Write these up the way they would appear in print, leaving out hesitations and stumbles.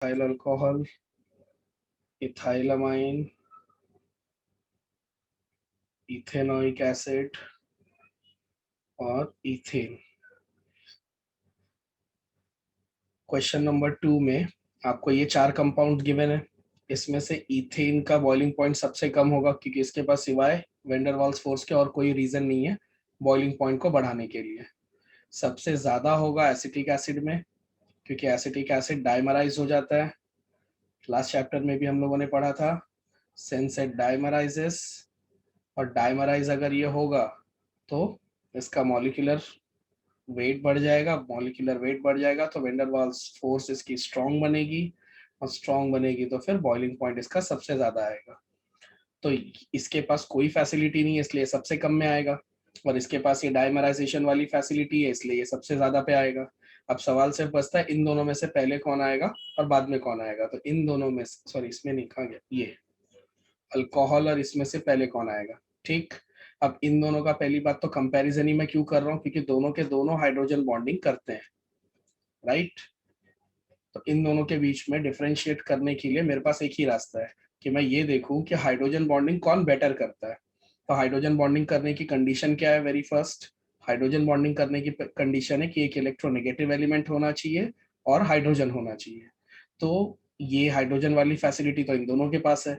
ethyl alcohol, ethylamine, ethanoic acid और ethane. Question number 2 में आपको ये 4 कंपाउंड गिवन है। इसमें से इथेन का बॉइलिंग पॉइंट सबसे कम होगा क्योंकि इसके पास सिवाय वेंडर वाल्स फोर्स के और कोई रीजन नहीं है बॉइलिंग पॉइंट को बढ़ाने के लिए। सबसे ज्यादा होगा एसिटिक एसिड में, क्योंकि एसिटिक एसिड डाइमराइज हो जाता है। लास्ट चैप्टर में भी हम लोगों ने पढ़ा था, सिंस इट डाइमराइजेस, और डाइमराइज अगर ये होगा तो इसका मॉलिक्यूलर वेट बढ़ जाएगा। मॉलिक्यूलर वेट बढ़ जाएगा तो वेंडर वाल्स फोर्स इसकी स्ट्रॉन्ग बनेगी, और स्ट्रॉन्ग बनेगी तो फिर बॉइलिंग पॉइंट इसका सबसे ज्यादा आएगा। तो इसके पास कोई फैसिलिटी नहीं है इसलिए सबसे कम में आएगा, और इसके पास ये डाइमराइजेशन वाली फैसिलिटी है इसलिए ये सबसे ज्यादा पे आएगा। अब सवाल सिर्फ बचता है इन दोनों में से पहले कौन आएगा और बाद में कौन आएगा। तो इन दोनों में, सॉरी इसमें नहीं, कहा गया ये अल्कोहल, और इसमें से पहले कौन आएगा। ठीक, अब इन दोनों का पहली बात तो कंपैरिजन ही मैं क्यों कर रहा हूँ, क्योंकि दोनों के दोनों हाइड्रोजन बॉन्डिंग करते हैं, राइट। तो इन दोनों के बीच में डिफरेंशिएट करने के लिए मेरे पास एक ही रास्ता है कि मैं ये देखूं कि हाइड्रोजन बॉन्डिंग कौन बेटर करता है। तो हाइड्रोजन बॉन्डिंग करने की कंडीशन क्या है? वेरी फर्स्ट, हाइड्रोजन बॉन्डिंग करने की कंडीशन है कि एक इलेक्ट्रोनेगेटिव एलिमेंट होना चाहिए और हाइड्रोजन होना चाहिए। तो ये हाइड्रोजन वाली फैसिलिटी तो इन दोनों के पास है।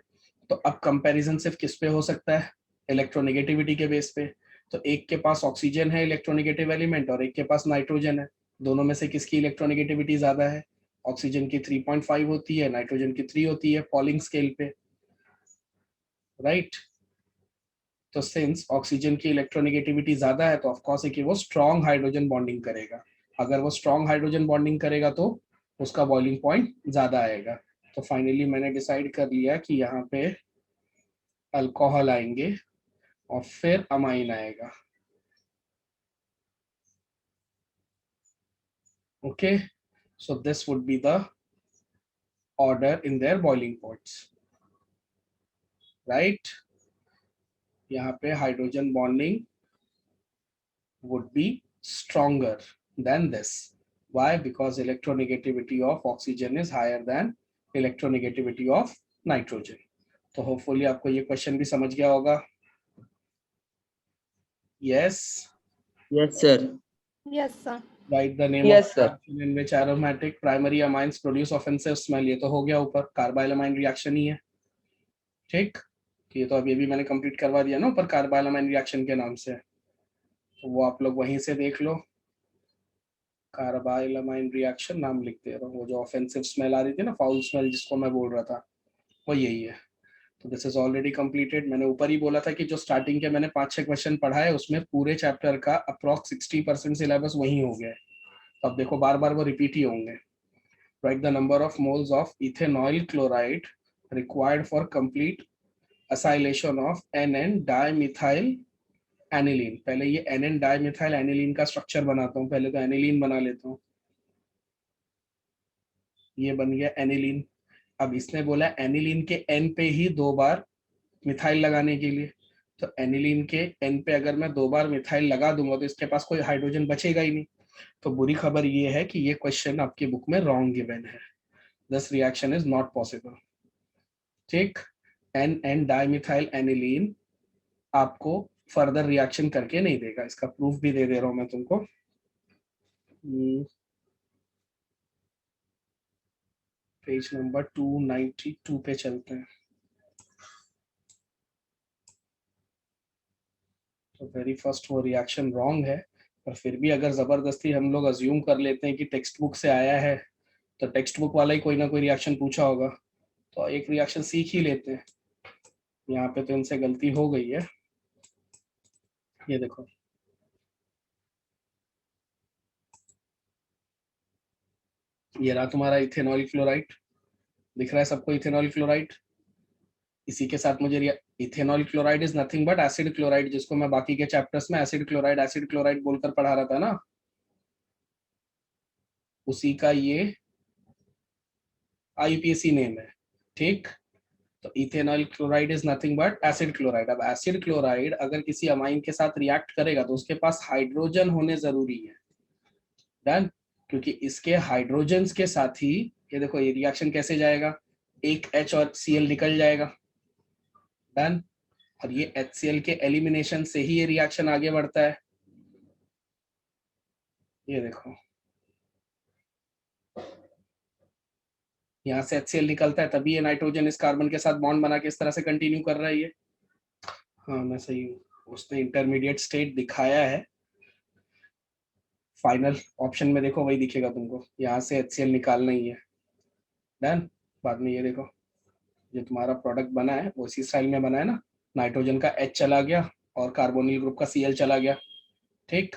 तो अब कंपैरिजन सिर्फ किस पे हो सकता है? इलेक्ट्रोनेगेटिविटी के बेस पे। तो एक के पास ऑक्सीजन है इलेक्ट्रोनेगेटिव एलिमेंट, और एक के पास नाइट्रोजन है। दोनों में से किसकी इलेक्ट्रोनेगेटिविटी ज्यादा है? ऑक्सीजन की 3.5 होती है, नाइट्रोजन की 3 होती है पॉलिंग स्केल पे, राइट। तो सिंस ऑक्सीजन की इलेक्ट्रोनेगेटिविटी ज्यादा है तो ऑफ कोर्स है कि वो स्ट्रॉन्ग हाइड्रोजन बॉन्डिंग करेगा। अगर वो स्ट्रॉन्ग हाइड्रोजन बॉन्डिंग करेगा तो उसका बॉइलिंग पॉइंट ज्यादा आएगा। तो फाइनली मैंने डिसाइड कर लिया कि यहाँ पे अल्कोहल आएंगे और फिर अमाइन आएगा। Okay, so this would be the order in their boiling points, right. यहाँ पे hydrogen bonding would be stronger than this. Why? Because electronegativity of oxygen is higher than electronegativity of nitrogen. तो hopefully आपको ये question भी समझ गया होगा। Yes, Yes, sir. Yes, sir. Right the name of Yes, sir. Reaction in which aromatic primary amines produce offensive smell. ये तो हो गया ऊपर, कार्बाइलमाइन रिएक्शन ही है। ठीक, ये तो अभी भी मैंने कंप्लीट करवा दिया ना ऊपर कार्बाइलमाइन रिएक्शन के नाम से, तो वो आप लोग वहीं से देख लो। कार्बाइलमाइन रिएक्शन नाम लिख दे रहा हूँ, वो जो ऑफेंसिव स्मेल आ रही थी ना, फाउल स्मेल जिसको मैं बोल रहा था, वो यही है। तो दिस इज ऑलरेडी कंप्लीटेड। मैंने ऊपर ही बोला था कि जो स्टार्टिंग के मैंने 5-6 क्वेश्चन पढ़ा है उसमें पूरे चैप्टर का अप्रॉक्स 60% सिलेबस वही हो गया है। तो अब देखो बार बार वो रिपीट ही होंगे। Right the number of moles of ethanoyl chloride required for complete acylation of NN dimethyl aniline. पहले ये NN डाइमिथाइल एनिलीन का स्ट्रक्चर बनाता हूँ, पहले तो एनिलीन बना लेता हूँ। ये बन गया एनिलीन। अब इसने बोला एनिलीन के N पे ही 2 बार मिथाइल लगाने के लिए, तो एनिलीन के N पे अगर मैं 2 बार मिथाइल लगा दूंगा तो इसके पास कोई हाइड्रोजन बचेगा ही नहीं। तो बुरी खबर ये है कि ये क्वेश्चन आपकी बुक में रॉन्ग गिवन है। This reaction is not possible. ठीक, NN डाइमिथाइल एनिलीन आपको फर्दर रिएक्शन करके नहीं देगा, इसका प्रूफ भी दे दे रहा हूं मैं तुमको। पेज नंबर 292 पे चलते हैं। तो वेरी फर्स्ट वो रिएक्शन रॉन्ग है, पर फिर भी अगर जबरदस्ती हम लोग अज्यूम कर लेते हैं कि टेक्स्ट बुक से आया है तो टेक्स्ट बुक वाला ही कोई ना कोई रिएक्शन पूछा होगा, तो एक रिएक्शन सीख ही लेते हैं। यहाँ पे तो इनसे गलती हो गई है। ये देखो, ये रहा तुम्हारा इथेनॉल क्लोराइड, दिख रहा है सबको इथेनॉल क्लोराइड। इसी के साथ मुझे ethanol chloride is nothing but acid chloride, जिसको मैं बाकी के चैप्टर्स में एसिड क्लोराइड बोलकर पढ़ा रहा था ना, उसी का ये IUPAC नेम है। ठीक, तो ethanol chloride is nothing but acid chloride. अब एसिड क्लोराइड अगर किसी अमाइन के साथ रिएक्ट करेगा तो उसके पास हाइड्रोजन होने जरूरी है, डन, क्योंकि इसके हाइड्रोजन्स के साथ ही ये देखो ये रिएक्शन कैसे जाएगा, एक H और Cl निकल जाएगा, डन। और ये HCl के एलिमिनेशन से ही ये रिएक्शन आगे बढ़ता है। ये देखो यहाँ से HCl निकलता है, तभी ये नाइट्रोजन इस कार्बन के साथ बॉन्ड बना के इस तरह से कंटिन्यू कर रहा है ये। हाँ मैं सही हूँ, उसने इंटरमीडिएट स्टेट दिखाया है। फाइनल ऑप्शन में देखो वही दिखेगा तुमको, यहाँ से HCl निकालना ही है, डन। बाद में ये देखो जो तुम्हारा प्रोडक्ट बना है वो इसी स्टाइल में बना है ना, नाइट्रोजन का H चला गया और कार्बोनिल ग्रुप का Cl चला गया, ठीक।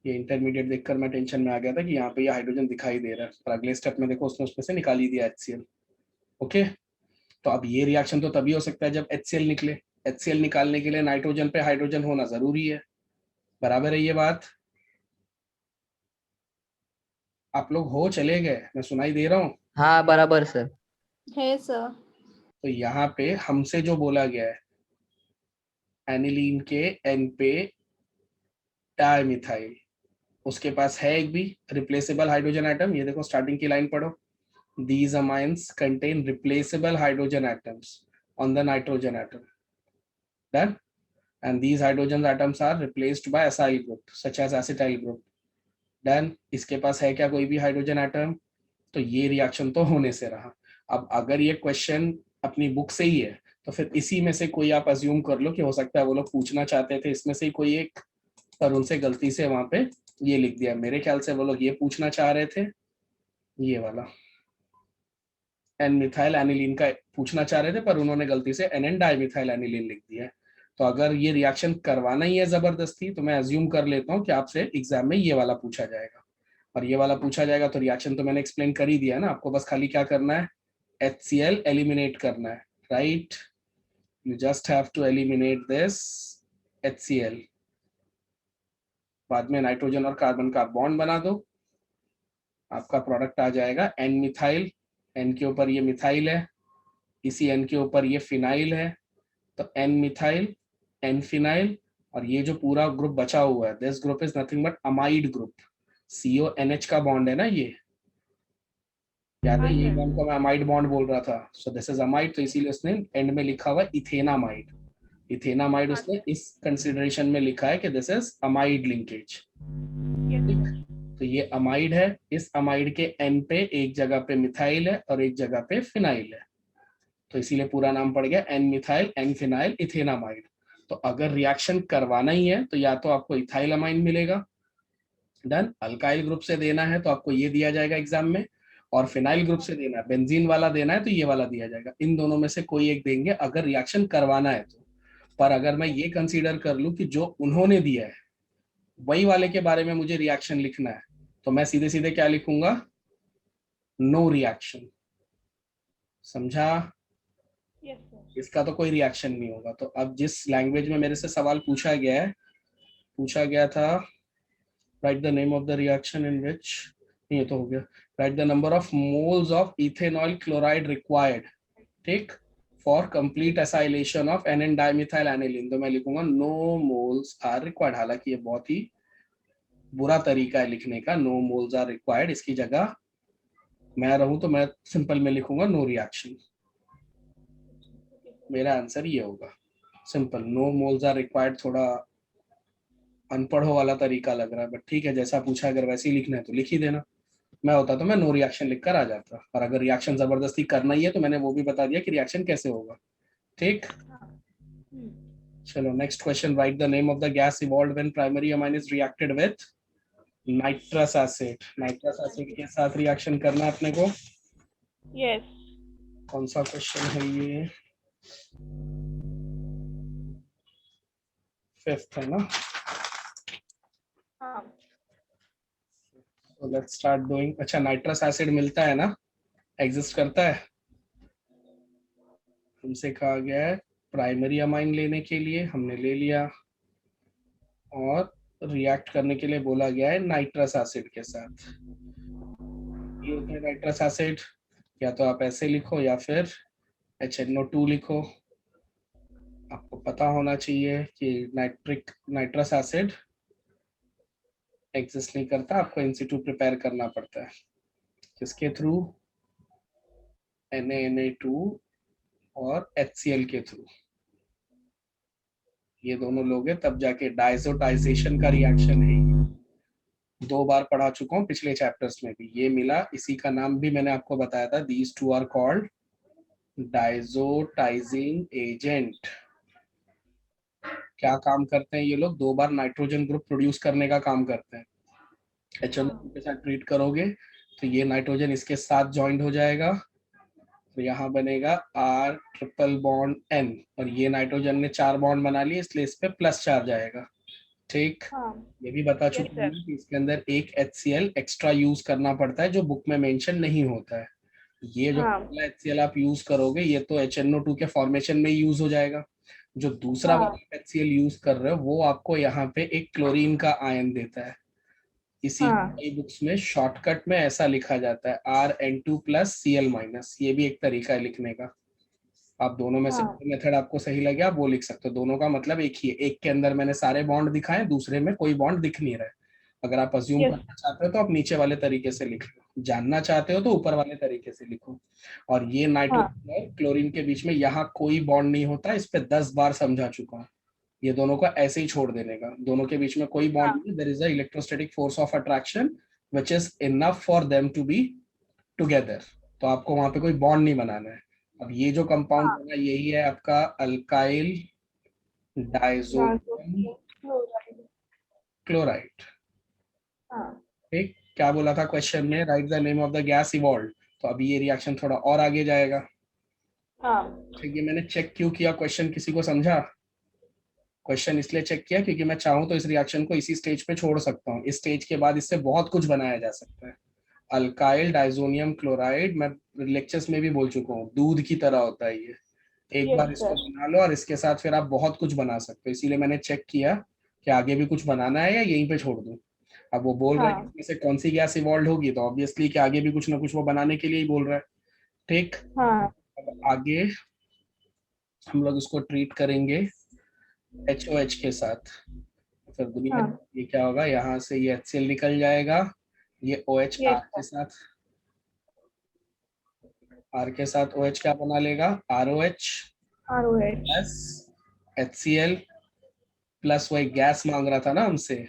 ये इंटरमीडिएट देखकर मैं टेंशन में आ गया था कि यहाँ पे ये हाइड्रोजन दिखाई दे रहा है, पर अगले स्टेप में देखो उसने उसमें से निकाल ही दिया HCl। ओके, तो अब ये रिएक्शन तो तभी हो सकता है जब HCl निकले। HCl निकालने के लिए नाइट्रोजन पे हाइड्रोजन होना जरूरी है, बराबर है ये बात। आप लोग हो चले गए, मैं सुनाई दे रहा हूँ? हाँ बराबर सर। है सर। तो यहाँ पे हमसे जो बोला गया है, एनिलीन के N पे डाइमिथाइल, उसके पास है एक भी रिप्लेसेबल हाइड्रोजन एटम। ये देखो स्टार्टिंग की लाइन पढ़ो, these amines contain replaceable hydrogen atoms on the nitrogen atom, done, and these hydrogen atoms are replaced by acyl group such as acetyl group, done। इसके पास है क्या कोई भी हाइड्रोजन एटम? तो ये रिएक्शन तो होने से रहा। अब अगर ये क्वेश्चन अपनी बुक से ही है तो फिर इसी में से कोई आप अज्यूम कर लो कि हो सकता है वो लोग पूछना चाहते थे इसमें से ही कोई एक, पर उनसे गलती से वहां पे ये लिख दिया। मेरे ख्याल से वो लोग ये पूछना चाह रहे थे, ये वाला एन मिथाइल एनिलीन का पूछना चाह रहे थे, पर उन्होंने गलती से एन एन डाइमिथाइल एनिलीन लिख दिया है। तो अगर ये रिएक्शन करवाना ही है जबरदस्ती तो मैं अज्यूम कर लेता हूँ कि आपसे एग्जाम में ये वाला पूछा जाएगा, और ये वाला पूछा जाएगा तो रिएक्शन तो मैंने एक्सप्लेन कर ही दिया है ना, आपको बस खाली क्या करना है, HCl एलिमिनेट करना है, right. You just have to eliminate this HCl, बाद में नाइट्रोजन और कार्बन का बॉन्ड बना दो, आपका प्रोडक्ट आ जाएगा एन मिथाइल। एन के ऊपर ये मिथाइल है, इसी एन के ऊपर ये फिनाइल है, तो एन मिथाइल एन फिनाइल, और ये जो पूरा ग्रुप बचा हुआ है this group is nothing but amide group. CONH का बॉन्ड है ना ये, याद है ये बॉन्ड को मैं अमाइड बॉन्ड बोल रहा था, सो दिस इज अमाइड, तो इसीलिए उसने एंड में लिखा हुआ इथेनामाइड। इथेनामाइड उसने इस कंसिडरेशन में लिखा है कि दिस इज अमाइड लिंकेज, तो ये अमाइड है। इस अमाइड के एन पे एक जगह पे मिथाइल है और एक जगह पे फिनाइल है, तो इसीलिए पूरा नाम पड़ गया N methyl N phenyl ethanamide. तो अगर रिएक्शन करवाना ही है तो या तो आपको इथाइल अमाइन मिलेगा, डन। अल्काइल ग्रुप से देना है तो आपको ये दिया जाएगा एग्जाम में, और फिनाइल ग्रुप से देना है, बेंजीन वाला देना है तो ये वाला दिया जाएगा। इन दोनों में से कोई एक देंगे अगर रिएक्शन करवाना है तो। पर अगर मैं ये कंसीडर कर लूं कि जो उन्होंने दिया है वही वाले के बारे में मुझे रिएक्शन लिखना है, तो मैं सीधे सीधे क्या लिखूंगा, नो रिएक्शन, समझा? इसका तो कोई रिएक्शन नहीं होगा। तो अब जिस लैंग्वेज में मेरे से सवाल पूछा गया है, पूछा गया था write the name of the reaction in which, ये तो हो गया, write the number of moles of ethanoyl chloride required, ठीक, for complete acylation of N N dimethyl aniline, तो मैं लिखूंगा नो मोल्स आर रिक्वायर्ड। हालांकि ये बहुत ही बुरा तरीका है लिखने का, नो मोल्स आर रिक्वायर्ड, इसकी जगह मैं रहूं तो मैं सिंपल में लिखूंगा नो रिएक्शन। मेरा आंसर ये होगा, simple, no moles are required. थोड़ा अनपढ़ो वाला तरीका लग रहा है, बट ठीक है, जैसा पूछा अगर वैसे ही लिखना है तो लिख ही देना। मैं होता तो मैं नो रिएक्शन लिखकर आ जाता, और अगर रिएक्शन जबरदस्ती करना ही है तो मैंने वो भी बता दिया कि रिएक्शन कैसे होगा, ठीक। चलो next question, right the name of the gas evolved when primary amine is reacted with nitrous acid. Nitrous acid के साथ रिएक्शन करना है अपने को। यस। कौन सा क्वेश्चन है ये, 5th है ना। हाँ। So let's start doing। अच्छा नाइट्रस एसिड मिलता है ना, एग्जिस्ट करता है। हमसे कहा गया है प्राइमरी अमाइन लेने के लिए, हमने ले लिया, और रिएक्ट करने के लिए बोला गया है नाइट्रस एसिड के साथ। ये होता है नाइट्रस एसिड, या तो आप ऐसे लिखो या फिर HNO2 लिखो। आपको पता होना चाहिए कि नाइट्रस एसिड एग्जिस्ट नहीं करता, आपको इन सिटू प्रिपेयर करना पड़ता है। किसके थ्रू, Na2 और HCl के थ्रू, ये दोनों लोग हैं, तब जाके डायजोटाइजेशन का रिएक्शन है। 2 बार पढ़ा चुका हूँ पिछले चैप्टर्स में भी, ये मिला, इसी का नाम भी मैंने आपको बताया था, these two are called diazotizing agent. क्या काम करते हैं ये लोग? 2 बार नाइट्रोजन ग्रुप प्रोड्यूस करने का काम करते हैं। HNO2 के साथ ट्रीट करोगे तो ये नाइट्रोजन इसके साथ ज्वाइंट हो जाएगा, तो यहाँ बनेगा R ट्रिपल बॉन्ड N, और ये नाइट्रोजन ने 4 बॉन्ड बना लिए, इसलिए इस पे प्लस चार्ज आएगा। ठीक, ये भी बता चुका हूँ कि इसके अंदर एक HCl एक्स्ट्रा यूज करना पड़ता है जो बुक में मेंशन नहीं होता है। ये जो पहला HCl आप यूज करोगे ये तो HNO2 के फॉर्मेशन में यूज हो जाएगा, जो दूसरा वाला HCl यूज कर रहे हो वो आपको यहाँ पे एक क्लोरीन का आयन देता है। इसी कई बुक्स में शॉर्टकट में ऐसा लिखा जाता है RN2 प्लस Cl माइनस, ये भी एक तरीका है लिखने का। आप दोनों में से कोई मेथड आपको सही लगे आप वो लिख सकते हो, दोनों का मतलब एक ही है। एक के अंदर मैंने सारे बॉन्ड दिखाए, दूसरे में कोई बॉन्ड दिख नहीं रहा है। अगर आप अज्यूम करना चाहते हो तो आप नीचे वाले तरीके से लिख लो, जानना चाहते हो तो ऊपर वाले तरीके से लिखो। और ये नाइट्रोजन और क्लोरीन के बीच में यहाँ कोई बॉन्ड नहीं होता, इस पे 10 बार समझा चुका हूँ। ये दोनों को ऐसे ही छोड़ देने का, दोनों के बीच में कोई बॉन्ड नहीं, there is a electrostatic force of attraction which is enough for them to be together. तो आपको वहां पे कोई बॉन्ड नहीं बनाना है। अब ये जो कंपाउंड बना यही है आपका अल्काइल डाइजोनियम क्लोराइड। ठीक, क्या बोला था क्वेश्चन में? Right the name of the gas evolved. तो अभी ये रिएक्शन थोड़ा और आगे जाएगा। ठीक है, मैंने चेक क्यों किया क्वेश्चन, किसी को समझा? क्वेश्चन इसलिए चेक किया क्योंकि मैं चाहूँ तो इस रिएक्शन को इसी स्टेज पे छोड़ सकता हूँ, इस स्टेज के बाद इससे बहुत कुछ बनाया जा सकता है। अल्काइल डाइजोनियम क्लोराइड मैं लेक्चर्स में भी बोल चुका हूँ, दूध की तरह होता है ये। एक बार इसको बना लो और इसके साथ फिर आप बहुत कुछ बना सकते हो, इसीलिए मैंने चेक किया कि आगे भी कुछ बनाना है या यहीं पे छोड़ दूं। अब वो बोल रहा है कि इसमें से कौन सी गैस इवॉल्व होगी, तो ऑब्वियसली कि आगे भी कुछ ना कुछ वो बनाने के लिए ही बोल रहा है। ठीक, अब आगे हम लोग इसको ट्रीट करेंगे HOH के साथ। फिर दुनिया ये क्या होगा, यहाँ से ये HCl निकल जाएगा, ये OH R के साथ, R के साथ OH क्या बना लेगा, ROH प्लस HCl प्लस वही गैस मांग रहा था ना हमसे, ये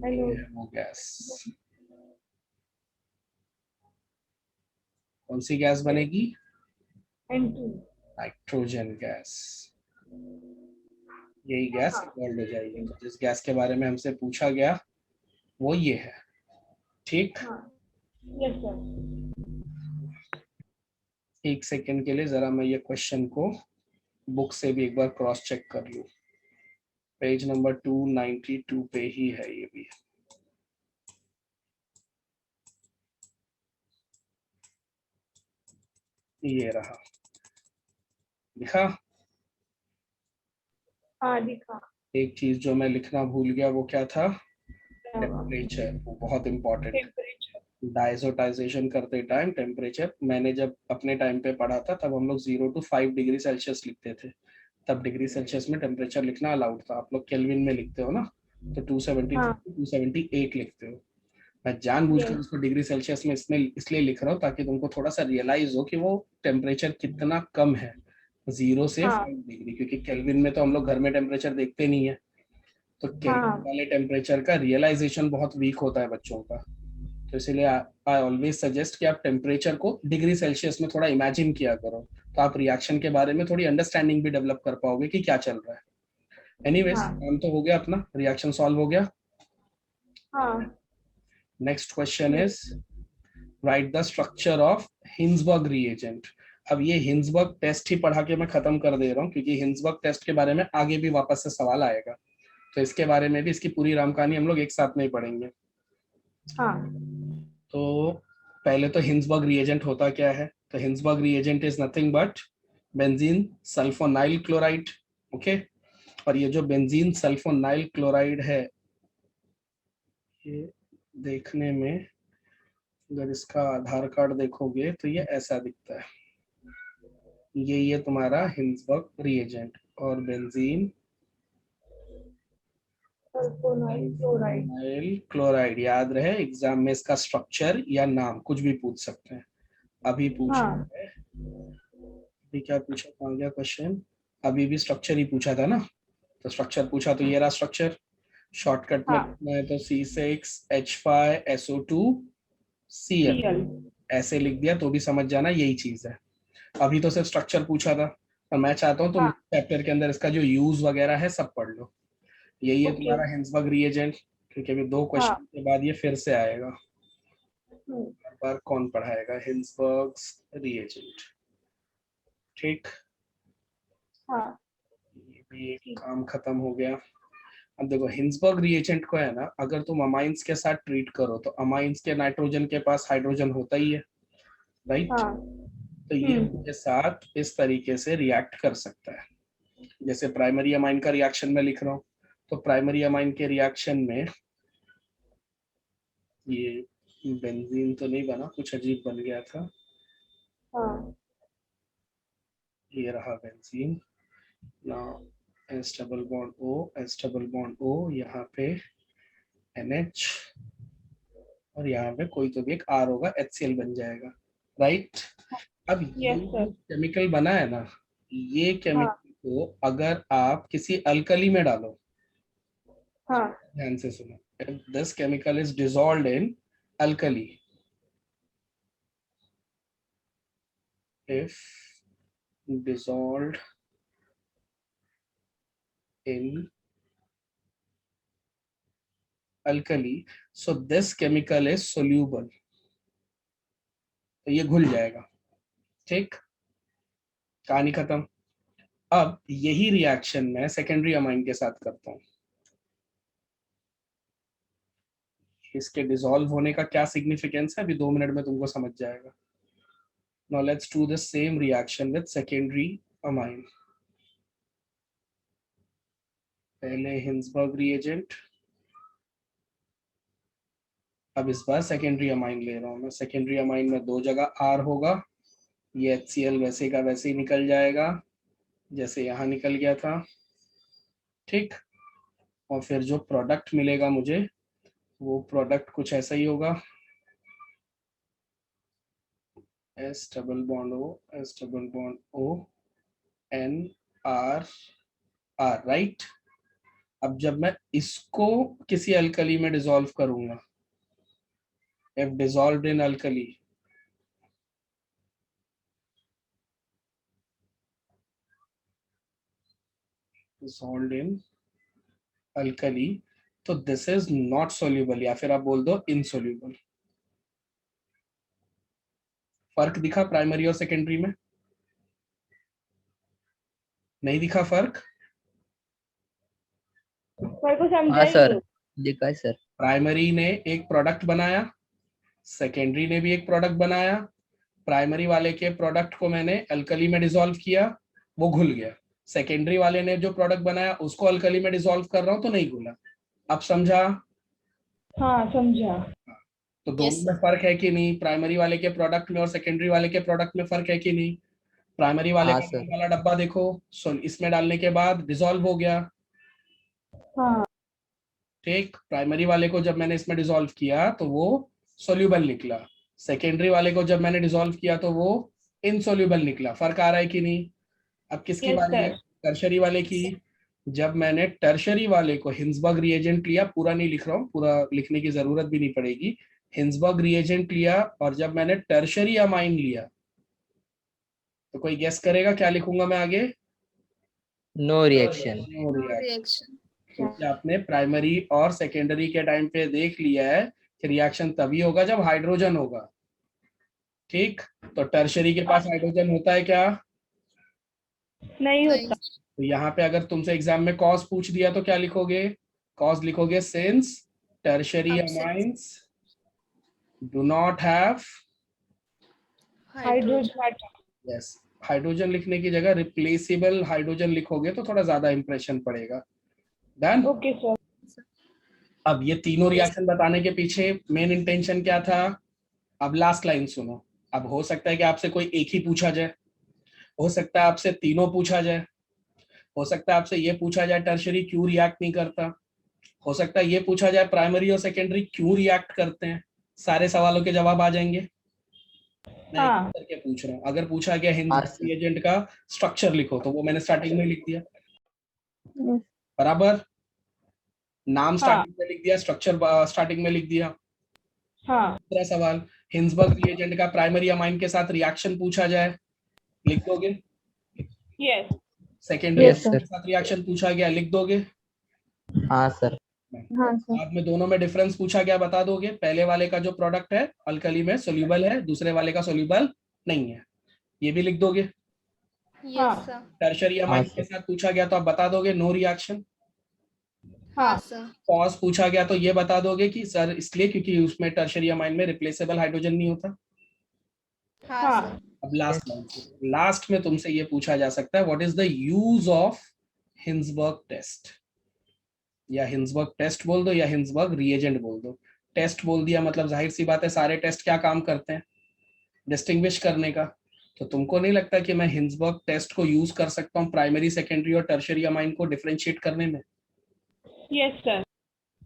है वो गैस। कौन सी गैस बनेगी? Nitrogen gas. यही गैस इवॉल्व हो जाएगी। तो जिस गैस के बारे में हमसे पूछा गया वो ये है। ठीक, एक सेकंड के लिए जरा मैं ये क्वेश्चन को बुक से भी एक बार क्रॉस चेक कर लूं। पेज नंबर 292 पे ही है ये भी। ये रहा, लिखा? दिखा। एक चीज जो मैं लिखना भूल गया वो क्या था? टेम्परेचर, वो बहुत इंपॉर्टेंट है। डायजोटाइजेशन करते टाइम टेम्परेचर, मैंने जब अपने टाइम पे पढ़ा था तब हम लोग 0 to 5 डिग्री सेल्सियस लिखते थे, तब डिग्री सेल्सियस में टेम्परेचर लिखना अलाउड था। आप लोग केल्विन में लिखते हो ना, तो 273 278 लिखते हो। मैं जानबूझकर उसको डिग्री सेल्सियस में इसलिए लिख रहा हूँ ताकि तुमको थोड़ा सा रियलाइज हो कि वो टेम्परेचर कितना कम है, 0 से 5 डिग्री, क्योंकि केल्विन में तो हम लोग घर में टेम्परेचर देखते नहीं है, तो केल्विन वाले टेम्परेचर का रियलाइजेशन बहुत वीक होता है बच्चों का। तो इसीलिए आई ऑलवेज सजेस्ट कि आप टेम्परेचर को डिग्री सेल्सियस में थोड़ा इमेजिन किया करो, तो आप रिएक्शन के बारे में थोड़ी अंडरस्टैंडिंग भी डेवलप कर पाओगे कि क्या चल रहा है। एनीवेज, काम तो हो गया अपना, रिएक्शन सॉल्व हो गया। Next question is right the structure of Hinsberg reagent. अब ये हिंसबर्ग टेस्ट ही पढ़ा के मैं खत्म कर दे रहा हूँ, क्योंकि हिंसबर्ग टेस्ट के बारे में आगे भी वापस से सवाल आएगा, तो इसके बारे में भी, इसकी पूरी राम कहानी हम लोग एक साथ में ही पढ़ेंगे। तो पहले तो हिंसबर्ग रिएजेंट होता क्या है? तो Hinsberg reagent is nothing but benzene sulfonyl chloride. Okay, और ये जो बेंजीन सल्फोनाइल क्लोराइड है, ये देखने में अगर इसका आधार कार्ड देखोगे तो ये ऐसा दिखता है। ये तुम्हारा हिंसबर्ग रिएजेंट, और बेंजीन सल्फोनाइल क्लोराइड, याद रहे एग्जाम में इसका स्ट्रक्चर या नाम कुछ भी पूछ सकते हैं। अभी पूछा हाँ है, अभी क्या पूछा, कहाँ गया क्वेश्चन, अभी भी स्ट्रक्चर ही पूछा था ना, तो स्ट्रक्चर पूछा तो ये रहा स्ट्रक्चर, शॉर्टकट में हाँ लिखना है तो C6H5SO2Cl, CL। ऐसे लिख दिया तो भी समझ जाना यही चीज है। अभी तो सिर्फ स्ट्रक्चर पूछा था, और मैं चाहता हूँ तुम हाँ चैप्टर के अंदर इसका जो यूज वगैरह है सब पढ़ लो। यही है ओके। तुम्हारा हिंसबर्ग रिएजेंट, क्योंकि अभी 2 हाँ। क्वेश्चन के बाद ये फिर से आएगा। हम्म, हर बार कौन पढ़ाएगा हिंसबर्ग रिएजेंट, ठीक। हाँ ये भी एक ठीक। काम खत्म हो गया। अब देखो हिंसबर्ग रिएजेंट को है ना, अगर तुम अमाइंस के साथ ट्रीट करो तो अमाइंस के नाइट्रोजन के पास हाइड्रोजन होता ही है, राइट। हाँ। तो ये उनके साथ इस तरीके से रिएक्ट कर सकता है, जैसे प्राइमरी अमाइन का रिएक्शन में लिख रहा हूँ, तो प्राइमरी अमाइन के रिएक्शन में ये बेंजीन तो नहीं बना, कुछ अजीब बन गया था, हाँ ये रहा बेंजीन ना, S double bond O, S double bond O, यहाँ पे NH, और यहाँ पे कोई तो भी एक R होगा, HCl बन जाएगा, राइट। अब ये यस जो सर। केमिकल बना है ना, ये हाँ केमिकल को अगर आप किसी अल्कली में डालो, हाँ ध्यान से सुनो, this chemical is dissolved in alkali, if dissolved in alkali, so this chemical is soluble, तो ये घुल जाएगा, ठीक, कहानी खत्म। अब यही रिएक्शन मैं सेकेंडरी अमाइन के साथ करता हूँ, इसके डिसॉल्व होने का क्या सिग्निफिकेंस है अभी 2 मिनट में तुमको समझ जाएगा। Now let's do the same reaction with secondary amine. पहले हिंसबर्ग रिएजेंट, अब इस बार सेकेंडरी अमाइन ले रहा हूँ मैं। सेकेंडरी अमाइन में 2 जगह R होगा, ये HCl वैसे का वैसे ही निकल जाएगा जैसे यहाँ निकल गया था, ठीक। और फिर जो प्रोडक्ट मिलेगा मुझे, वो प्रोडक्ट कुछ ऐसा ही होगा, S double bond O, S double bond O, NR, right. अब जब मैं इसको किसी अल्कली में डिसॉल्व करूंगा, if dissolved in alkali, dissolved in alkali, तो दिस इज नॉट सोल्यूबल, या फिर आप बोल दो इनसोल्यूबल। फर्क दिखा प्राइमरी और सेकेंडरी में? नहीं दिखा फर्क? मेरे को समझा हाँ ही सर, नहीं। दिखा है सर। प्राइमरी ने एक प्रोडक्ट बनाया, सेकेंडरी ने भी एक प्रोडक्ट बनाया, प्राइमरी वाले के प्रोडक्ट को मैंने अल्कली में डिसॉल्व किया, वो घुल गया। सेकेंडरी वाले ने जो प्रोडक्ट बनाया उसको अल्कली में डिसॉल्व कर रहा हूं तो नहीं घुला। अब समझा? हाँ समझा। तो दोनों में फर्क है कि नहीं? प्राइमरी वाले के प्रोडक्ट में और सेकेंडरी वाले के प्रोडक्ट में फर्क है कि नहीं? प्राइमरी वाले हाँ का सर। लाल वाला डब्बा देखो, इसमें डालने के बाद डिसॉल्व हो गया, हाँ ठीक। प्राइमरी वाले को जब मैंने इसमें डिसॉल्व किया तो वो सोल्यूबल निकला, सेकेंडरी वाले को जब मैंने डिसॉल्व किया तो वो इनसोल्यूबल निकला। फर्क आ रहा है कि नहीं? अब किसकी यस बारी है? सर। टर्शरी वाले की। जब मैंने टर्शरी वाले को हिंसबर्ग रिएजेंट लिया, पूरा नहीं लिख रहा हूँ, पूरा लिखने की जरूरत भी नहीं पड़ेगी, हिंसबर्ग रिएजेंट लिया और जब मैंने टर्शरी अमाइन लिया, तो कोई गेस करेगा क्या लिखूंगा मैं आगे? No reaction. नो रिएक्शन, क्योंकि आपने प्राइमरी और सेकेंडरी के टाइम पे देख लिया है कि रिएक्शन तभी होगा जब हाइड्रोजन होगा, ठीक। तो टर्शरी के पास हाइड्रोजन होता है क्या? नहीं होता। तो यहाँ पे अगर तुमसे एग्जाम में कॉज पूछ दिया तो क्या लिखोगे? कॉज लिखोगे since tertiary amines do not have, hydrogen. Yes, hydrogen लिखने की जगह रिप्लेसेबल हाइड्रोजन लिखोगे तो थोड़ा ज्यादा इंप्रेशन पड़ेगा। डन। Okay sir. अब ये तीनों रिएक्शन बताने के पीछे मेन इंटेंशन क्या था? अब लास्ट लाइन सुनो। अब हो सकता है कि आपसे कोई एक ही पूछा जाए, हो सकता है आपसे तीनों पूछा जाए, हो सकता है आपसे ये पूछा जाए टर्शरी क्यों रिएक्ट नहीं करता, हो सकता है ये पूछा जाए प्राइमरी और सेकेंडरी क्यों रिएक्ट करते हैं। सारे सवालों के जवाब आ जाएंगे। मैं हाँ करके पूछ रहा हूँ। अगर पूछा गया हाँ, हिंसबर्ग सर। रिएजेंट का स्ट्रक्चर लिखो, तो वो मैंने स्टार्टिंग में लिख दिया, yes, बराबर। नाम हाँ स्टार्टिंग में लिख दिया, स्ट्रक्चर स्टार्टिंग में लिख दिया। हाँ दूसरा सवाल, हिंसबर्ग रिएजेंट का प्राइमरी अमाइन के साथ रिएक्शन पूछा जाए, लिख दोगे। yes, secondary yes yes sir, के सर। साथ रिएक्शन पूछा गया, लिख दोगे। हाँ सर। हाँ sir, बाद में दोनों में डिफरेंस पूछा गया, बता दोगे। पहले वाले का जो प्रोडक्ट है अल्कली में सोल्यूबल है, दूसरे वाले का सोल्यूबल नहीं है, ये भी लिख दोगे। हाँ यस सर। टर्शरी हाँ अमाइन के सर। साथ पूछा गया तो आप बता दोगे नो रिएक्शन। हाँ हाँ सर। पॉज पूछा गया तो ये बता दोगे कि सर इसलिए क्योंकि उसमें टर्शरी अमाइन में रिप्लेसेबल हाइड्रोजन नहीं होता। हाँ हाँ सर। अब लास्ट में तुमसे ये पूछा जा सकता है, what is the use of Hinsberg test, या हिंसबर्ग टेस्ट बोल दो या हिंसबर्ग रिएजेंट बोल दो। टेस्ट बोल दिया मतलब जाहिर सी बात है सारे टेस्ट क्या काम करते हैं, डिस्टिंग्विश करने का। तो तुमको नहीं लगता कि मैं हिंसबर्ग टेस्ट को यूज कर सकता हूँ प्राइमरी, सेकेंडरी और टर्शरी अमाइन को डिफरेंशिएट करने में? yes sir,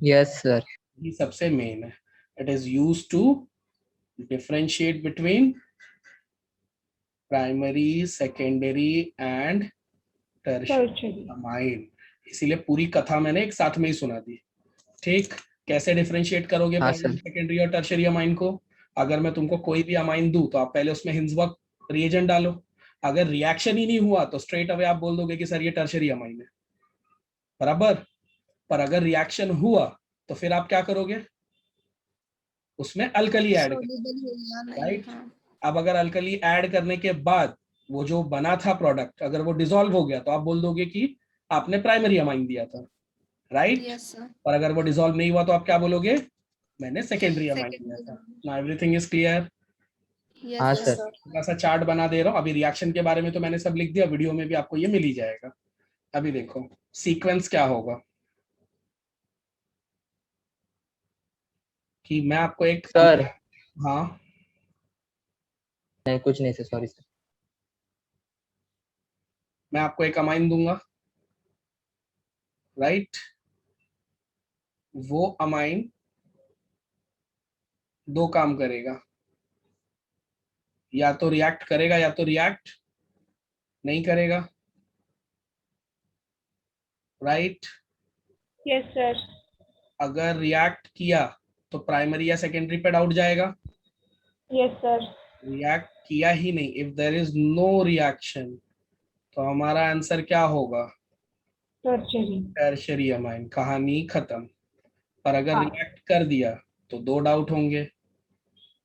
yes sir. ये सबसे मेन है। It is use to differentiate between primary, secondary and tertiary tertiary, amine. इसीलिए पूरी कथा मैंने एक साथ में ही सुना दी। ठीक, कैसे डिफरेंशिएट करोगे हाँ प्राइमरी, सर। सेकेंडरी और टर्शरी अमाइन को? अगर मैं तुमको कोई भी अमाइन दूं तो आप पहले उसमें हिंसबर्ग रिएजेंट डालो। अगर रिएक्शन ही नहीं हुआ तो स्ट्रेट अवे आप बोल दोगे कि सर ये टर्शरी अमाइन है, बराबर। पर अगर रिएक्शन हुआ तो फिर आप क्या करोगे, उसमें अल्कली ऐड करोगे, सोल्यूबल हो या नहीं? राइट। हाँ। अब अगर अल्कली ऐड करने के बाद वो जो बना था प्रोडक्ट अगर वो डिसॉल्व हो गया तो आप बोल दोगे कि आपने प्राइमरी अमाइन दिया था, राइट। Yes sir. और अगर वो डिसॉल्व नहीं हुआ तो आप क्या बोलोगे, मैंने सेकेंडरी अमाइन दिया था। Now everything is clear. हाँ यस सर। सर। थोड़ा सा चार्ट बना दे रहा हूँ। अभी रिएक्शन के बारे में तो मैंने सब लिख दिया, वीडियो में भी आपको ये मिल ही जाएगा। अभी देखो सीक्वेंस क्या होगा, कि मैं आपको एक, सर हाँ नहीं, कुछ नहीं सर, सॉरी सर। मैं आपको एक अमाइन दूंगा, राइट। वो अमाइन दो काम करेगा, या तो रिएक्ट करेगा या तो रिएक्ट नहीं करेगा, राइट। yes sir, अगर रिएक्ट किया तो प्राइमरी या सेकेंडरी पे डाउट जाएगा, yes sir, रिएक्ट किया ही नहीं, if there is no reaction तो हमारा आंसर क्या होगा, tertiary, टर्शरी अमाइन, कहानी खत्म। पर अगर हाँ रिएक्ट कर दिया तो दो डाउट होंगे,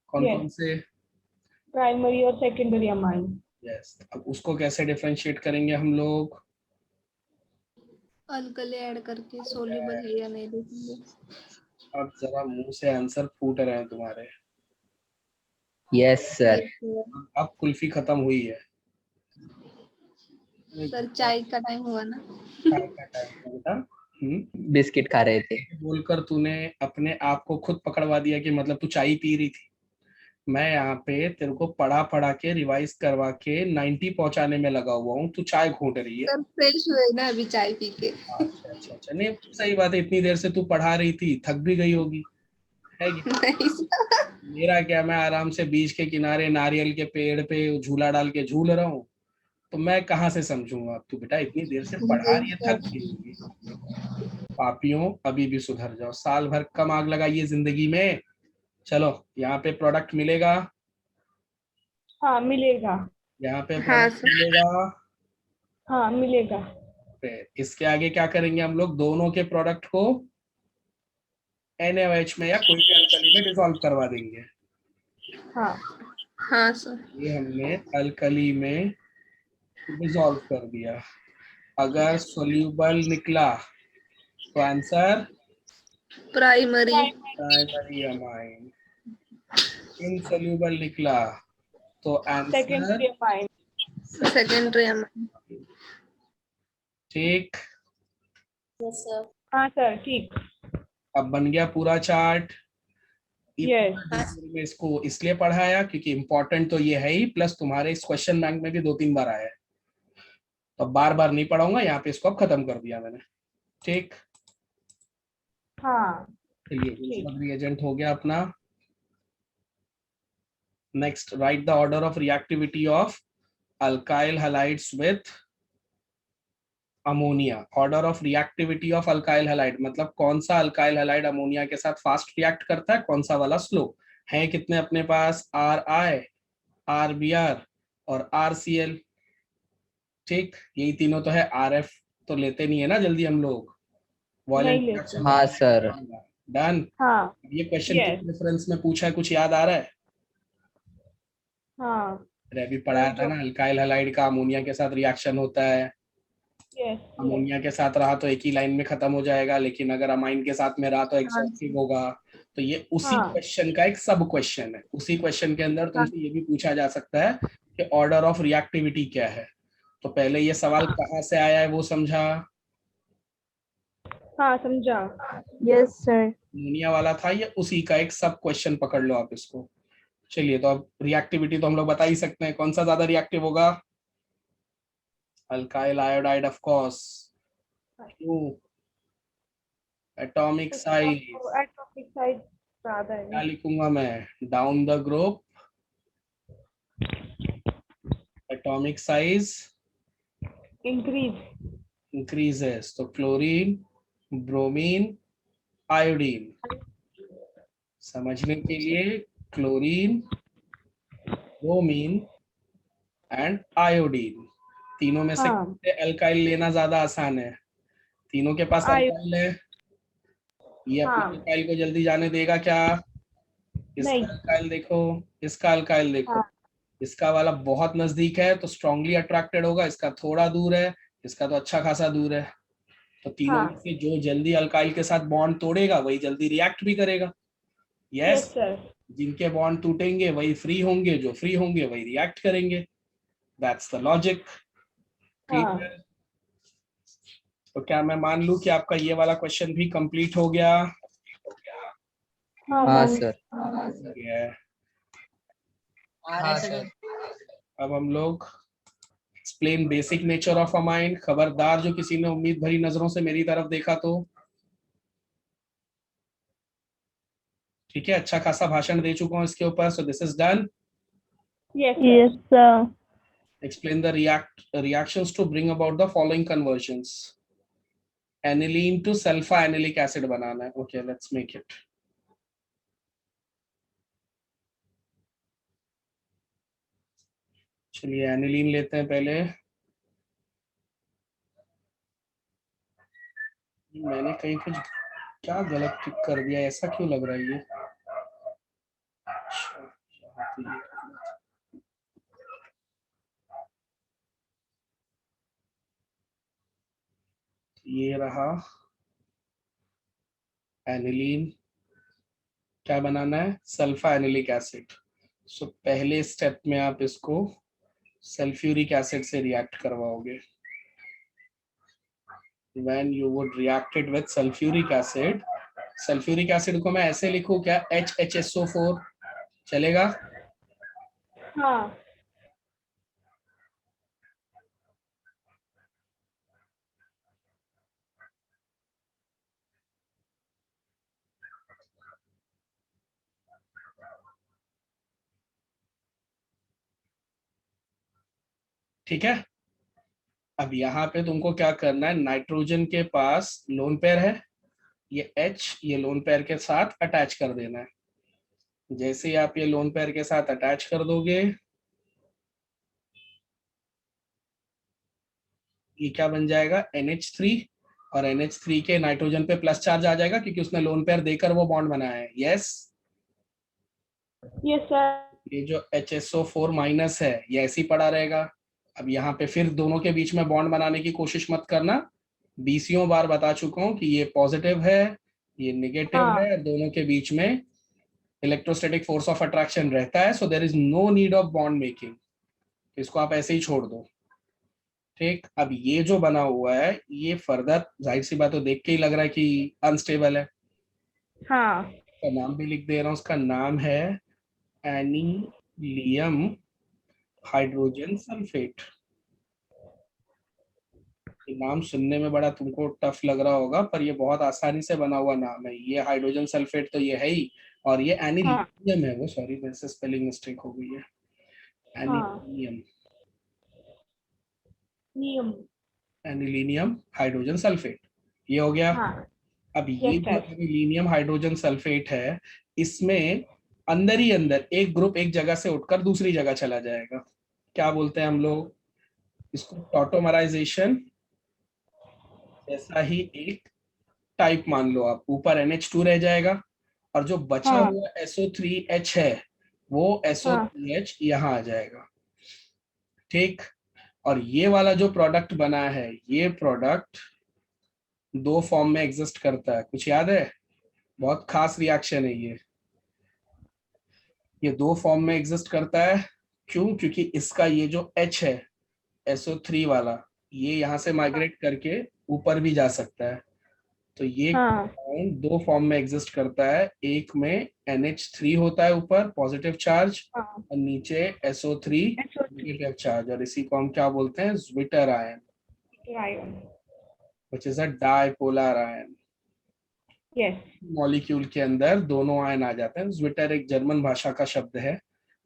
कौन yes, कौन से? primary और secondary amine, यस। अब उसको कैसे डिफरेंशिएट करेंगे हम लोग, अल्कली ऐड करके सोल्यूबल है या नहीं देखेंगे। अब जरा मुंह से आंसर फूट रहे हैं तुम्हारे। Yes sir. Yes sir. अब कुल्फी खत्म हुई है, सर चाय का टाइम हुआ ना। चाय का टाइम है बेटा। बिस्किट खा रहे थे। बोलकर तूने अपने आप को खुद पकड़वा दिया कि मतलब तू चाय पी रही थी। मैं यहाँ पे तेरे को पढ़ा पढ़ा के रिवाइज करवा के 90 पहुंचाने में लगा हुआ हूँ, तू चाय घूंट रही है। सर फ्रेश हुए ना अभी चाय पी के। अच्छा अच्छा अच्छा, नहीं सही बात है, इतनी देर से तू पढ़ा रही थी, थक भी गई होगी, है कि? नहीं सर। मेरा क्या, मैं आराम से बीच के किनारे नारियल के पेड़ पे झूला डाल के झूल रहा हूँ, तो मैं कहाँ से समझूंगा। अब तू बेटा इतनी देर से पढ़ा रही है, नहीं थक गई होगी। पापियों अभी भी सुधर जाओ, साल भर कम आग लगाइए जिंदगी में। चलो यहाँ पे प्रोडक्ट मिलेगा, हाँ मिलेगा, यहाँ पे हाँ प्रोडक्ट सर। मिलेगा। हाँ मिलेगा, फिर इसके आगे क्या करेंगे हम लोग, दोनों के प्रोडक्ट को NaOH में या कोई भी अल्कली में डिसॉल्व करवा देंगे। हाँ हाँ सर। ये हमने अल्कली में डिसॉल्व कर दिया। अगर सोल्यूबल निकला तो answer primary. Primary amine, insoluble निकला तो answer secondary amine, secondary amine. ठीक। Yes sir. हाँ सर ठीक, अब बन गया पूरा चार्ट। yes, इतना डिटेल में इसको इसलिए पढ़ाया क्योंकि इंपॉर्टेंट तो ये है ही, प्लस तुम्हारे इस क्वेश्चन बैंक में भी 2-3 बार आया है, तो बार बार नहीं पढ़ाऊंगा, यहाँ पे इसको अब खत्म कर दिया मैंने। ठीक, हाँ चलिए ठीक, रिएजेंट हो गया अपना। Next, write the order of reactivity of alkyl halides with ammonia. Order of reactivity of alkyl halide मतलब कौन सा अल्काइल हैलाइड अमोनिया के साथ फास्ट रिएक्ट करता है, कौन सा वाला स्लो है. कितने अपने पास? R I, R B R और आर सी एल. ठीक, यही तीनों तो है. आर एफ तो लेते नहीं है ना जल्दी हम लोग. नहीं हाँ सर. डन. हाँ ये क्वेश्चन Yes. किस रेफरेंस में पूछा है, कुछ याद आ रहा है? हाँ अरे अभी पढ़ाया था ना, अल्काइल हैलाइड का अमोनिया के साथ रिएक्शन होता है. यस अमोनिया के साथ रहा तो एक ही लाइन में खत्म हो जाएगा, लेकिन अगर अमाइन के साथ में रहा तो एक्सॉस्टिव होगा. तो ये उसी हाँ. क्वेश्चन का एक सब क्वेश्चन है. उसी क्वेश्चन के अंदर तुमसे ये भी पूछा जा सकता है कि ऑर्डर ऑफ रिएक्टिविटी क्या है. तो पहले ये सवाल कहाँ से आया है वो समझा. हाँ समझा. Yes sir. अमोनिया वाला था, ये उसी का एक सब क्वेश्चन पकड़ लो आप इसको. चलिए, तो अब रिएक्टिविटी तो हम लोग बता ही सकते हैं. कौन सा ज्यादा रिएक्टिव होगा? Alkyl iodide of course. क्यों? Atomic size. एटॉमिक साइज ज्यादा क्या है. लिखूंगा मैं? Down the group atomic size increase. Increases. तो क्लोरीन, ब्रोमीन, आयोडीन. समझने के लिए क्लोरीन, ब्रोमीन एंड आयोडीन, तीनों में से हाँ. कौन से अल्काइल लेना ज्यादा आसान है? तीनों के पास आयो- अल्काइल है. ये अपने हाँ. अल्काइल को जल्दी जाने देगा क्या? इसका नहीं. अल्काइल देखो, इसका अल्काइल देखो. हाँ. इसका वाला बहुत नजदीक है तो स्ट्रांगली अट्रैक्टेड होगा, इसका थोड़ा दूर है, इसका तो अच्छा खासा दूर है. तो तीनों हाँ. में से जो जल्दी अल्काइल के साथ बॉन्ड तोड़ेगा वही जल्दी रिएक्ट भी करेगा. Yes yes. सर. जिनके बॉन्ड टूटेंगे वही फ्री होंगे, जो फ्री होंगे वही रिएक्ट करेंगे. That's the logic. हाँ. तो क्या मैं मान लूं कि आपका ये वाला क्वेश्चन भी कंप्लीट हो गया? हाँ हाँ मैम. सर. Yeah. हाँ सर. अब हम लोग explain basic nature of a mind. खबरदार जो किसी ने उम्मीद भरी नजरों से मेरी तरफ देखा तो. ठीक है, अच्छा खासा भाषण दे चुका हूं इसके ऊपर. So this is done. Yes yes sir. Explain the reactions to bring about the following conversions. Aniline to sulfa anilic acid बनाना है. Okay, let's make it. चलिए एनिलीन लेते हैं पहले. मैंने कहीं कुछ क्या गलत टिक कर दिया, ऐसा क्यों लग रहा है ये? अच्छा, यहाँ पे ये करना था. ये रहा एनिलीन. क्या बनाना है? Sulpha एनिलिक acid. सो पहले स्टेप में आप इसको सल्फ्यूरिक एसिड से रिएक्ट करवाओगे. When you would react it with sulfuric acid, sulphuric acid को मैं ऐसे लिखूं क्या? HHSO4 चलेगा? हाँ. ठीक है. अब यहाँ पे तुमको क्या करना है? नाइट्रोजन के पास लोन पेयर है, ये H ये लोन पेयर के साथ अटैच कर देना है. जैसे ही आप ये लोन पेयर के साथ अटैच कर दोगे, ये क्या बन जाएगा? NH3. और NH3 के नाइट्रोजन पे प्लस चार्ज आ जाएगा क्योंकि उसने लोन पेयर देकर वो बॉन्ड बनाया है. यस. Yes sir. ये जो HSO4 माइनस है ये ऐसे ही पड़ा रहेगा. अब यहाँ पे फिर दोनों के बीच में बॉन्ड बनाने की कोशिश मत करना. 20 बार बता चुका हूँ कि ये पॉजिटिव है, ये नेगेटिव हाँ. है, दोनों के बीच में इलेक्ट्रोस्टैटिक फोर्स ऑफ अट्रैक्शन रहता है. So there is no need of bond making. इसको आप ऐसे ही छोड़ दो. ठीक. अब ये जो बना हुआ है ये फर्दर जाहिर सी बात तो देख के ही लग रहा है कि अनस्टेबल है. हाँ. उसका नाम भी लिख दे रहा हूँ. उसका नाम है एनिलियम हाइड्रोजन सल्फेट. ये नाम सुनने में बड़ा तुमको टफ लग रहा होगा, पर ये बहुत आसानी से बना हुआ नाम है। ये हाइड्रोजन सल्फेट तो ये है ही, और ये एनिलीनियम है। वो सॉरी, मेरे से स्पेलिंग मिस्टेक हो गई है। एनिलीनियम, नियम। एनिलीनियम हाइड्रोजन सल्फेट, ये हो गया। हाँ अब ये Yes, जो sir. एनिलीनियम हाइड्रोजन सल्फेट है, इसमें अंदर ही अंदर एक ग्रुप एक जगह से उठकर दूसरी जगह चला जाएगा। क्या बोलते हैं हम लोग इसको? टॉटोमराइजेशन। ऐसा ही एक टाइप मान लो आप। ऊपर NH2 रह जाएगा, और जो बचा हाँ हुआ SO3H है, वो हाँ SO3H यहाँ आ जाएगा। ठीक। और ये वाला जो प्रोडक्ट बना है, ये प्रोडक्ट दो फॉर्म में एग्जिस्ट करता है। कुछ याद है? बहुत खास रिएक्शन है ये दो फॉर्म में एग्जिस्ट करता है। क्यों? क्योंकि इसका ये जो H है, SO3 वाला, ये यहाँ से माइग्रेट करके ऊपर भी जा सकता है। तो ये हाँ कंपाउंड दो फॉर्म में एग्जिस्ट करता है। एक में NH3 होता है ऊपर पॉजिटिव चार्ज, हाँ और नीचे SO3 SO3 नेगेटिव चार्ज, और इसी को हम क्या बोलते हैं? Zwitter ion, ion. Which is a dipolar ion. Yes. Molecule के अंदर दोनों आयन आ जाते हैं। ज्विटर एक जर्मन भाषा का शब्द है।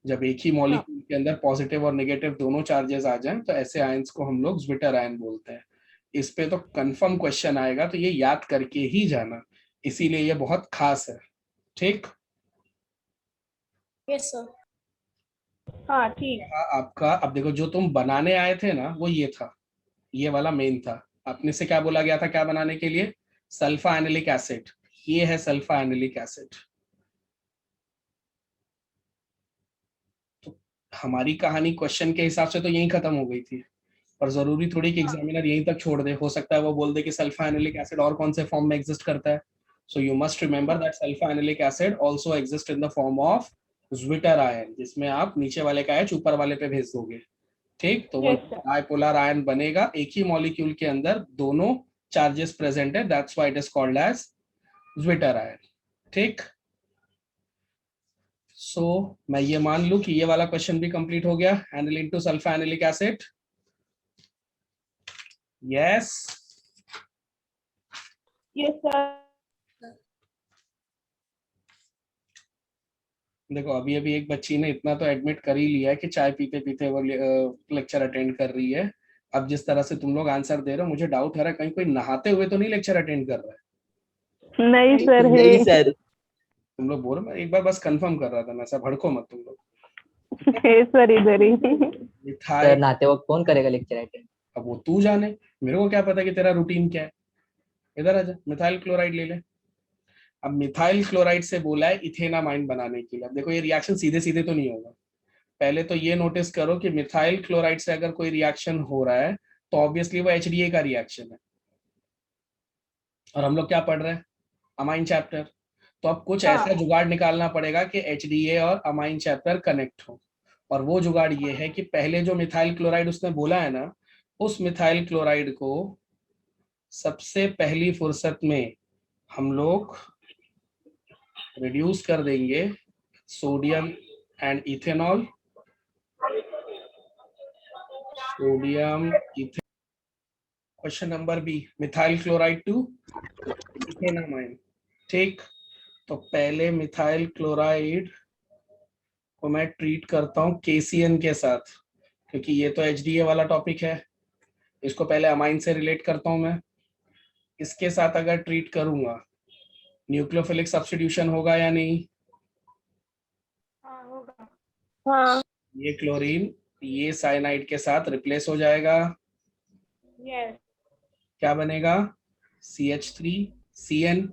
जब एक ही मॉलिक्यूल के अंदर पॉजिटिव और नेगेटिव दोनों चार्जेस आ जाएं, तो ऐसे आयंस को हम लोग ज्विटर आयन बोलते हैं। इस पे तो कंफर्म क्वेश्चन आएगा, तो ये याद करके ही जाना, इसीलिए ये बहुत खास है। ठीक। Yes, sir. हाँ ठीक. आपका अब देखो, जो तुम बनाने आए थे ना, वो ये था, ये वाला मेन था। अपने से क्या बोला गया था क्या बनाने के लिए? Sulphanilic acid. ये है सल्फा एनिलिक एसिड। तो हमारी कहानी क्वेश्चन के हिसाब से तो यहीं खत्म हो गई थी, पर जरूरी थोड़ी कि एग्जामिनर यहीं तक छोड़ दे। हो सकता है वो बोल दे कि सल्फा एनिलिक एसिड और कौन से फॉर्म में एग्जिस्ट करता है। So you must remember that sulphanilic acid also exist in the form of zwitter ion, जिसमें आप नीचे वाले का H ऊपर वाले पे भेज दोगे। ठीक। तो वो Yes, sir. डाइपोलर आयन बनेगा। एक ही मॉलिक्यूल के अंदर दोनों चार्जेस प्रेजेंट है, that's why it is called as zwitterion. ठीक। सो मैं ये मान लूं कि ये वाला क्वेश्चन भी कंप्लीट हो गया। Aniline to sulphanilic acid. Yes. Yes, sir. देखो, अभी अभी एक बच्ची ने इतना तो एडमिट कर ही लिया है कि चाय पीते पीते वो लेक्चर अटेंड कर रही है। अब जिस तरह से तुम लोग आंसर दे रहे हो, मुझे डाउट हो रहा है कहीं कोई नहाते हुए तो नहीं लेक्चर अटेंड कर रहा है। नहीं सर है. नहीं सर. तुम लोग बोलो, मैं एक बार बस कंफर्म कर रहा था, मैं ऐसा भड़को मत तुम लोग। है सर इधर ही. सर मिथाइल, नहाते वक्त कौन करेगा लेक्चर अटेंड? अब वो तू जाने, मेरे को क्या पता कि तेरा रूटीन क्या है। इधर आजा, मिथाइल क्लोराइड ले ले। अब मिथाइल क्लोराइड से बोला है इथेनामाइन बनाने के लिए। अब देखो, ये रिएक्शन सीधे सीधे तो नहीं होगा। पहले तो ये नोटिस करो कि मिथाइल क्लोराइड से अगर कोई रिएक्शन हो रहा है, तो ऑब्वियसली वो HDA का रिएक्शन है। और हम लोग क्या पढ़ रहे हैं? Amine chapter. तो अब कुछ ऐसा जुगाड़ निकालना पड़ेगा कि HDA और अमाइन चैप्टर कनेक्ट हो। और वो जुगाड़ ये है कि पहले जो मिथाइल क्लोराइड उसने बोला है ना, उस मिथाइल क्लोराइड को सबसे पहली फुर्सत में हम लोग रिड्यूस कर देंगे sodium and ethanol. Sodium ethanol. Question number B, methyl chloride to ethanamine. ठीक। तो पहले मिथाइल क्लोराइड को मैं ट्रीट करता हूँ KCN के साथ, क्योंकि ये तो HDA वाला टॉपिक है। इसको पहले अमाइन से रिलेट करता हूँ मैं। इसके साथ अगर ट्रीट करूंगा, न्यूक्लियोफिलिक सब्स्टिट्यूशन होगा या नहीं? हाँ होगा. हाँ. ये क्लोरीन ये साइनाइड के साथ रिप्लेस हो जाएगा। Yes. क्या बनेगा? CH3CN।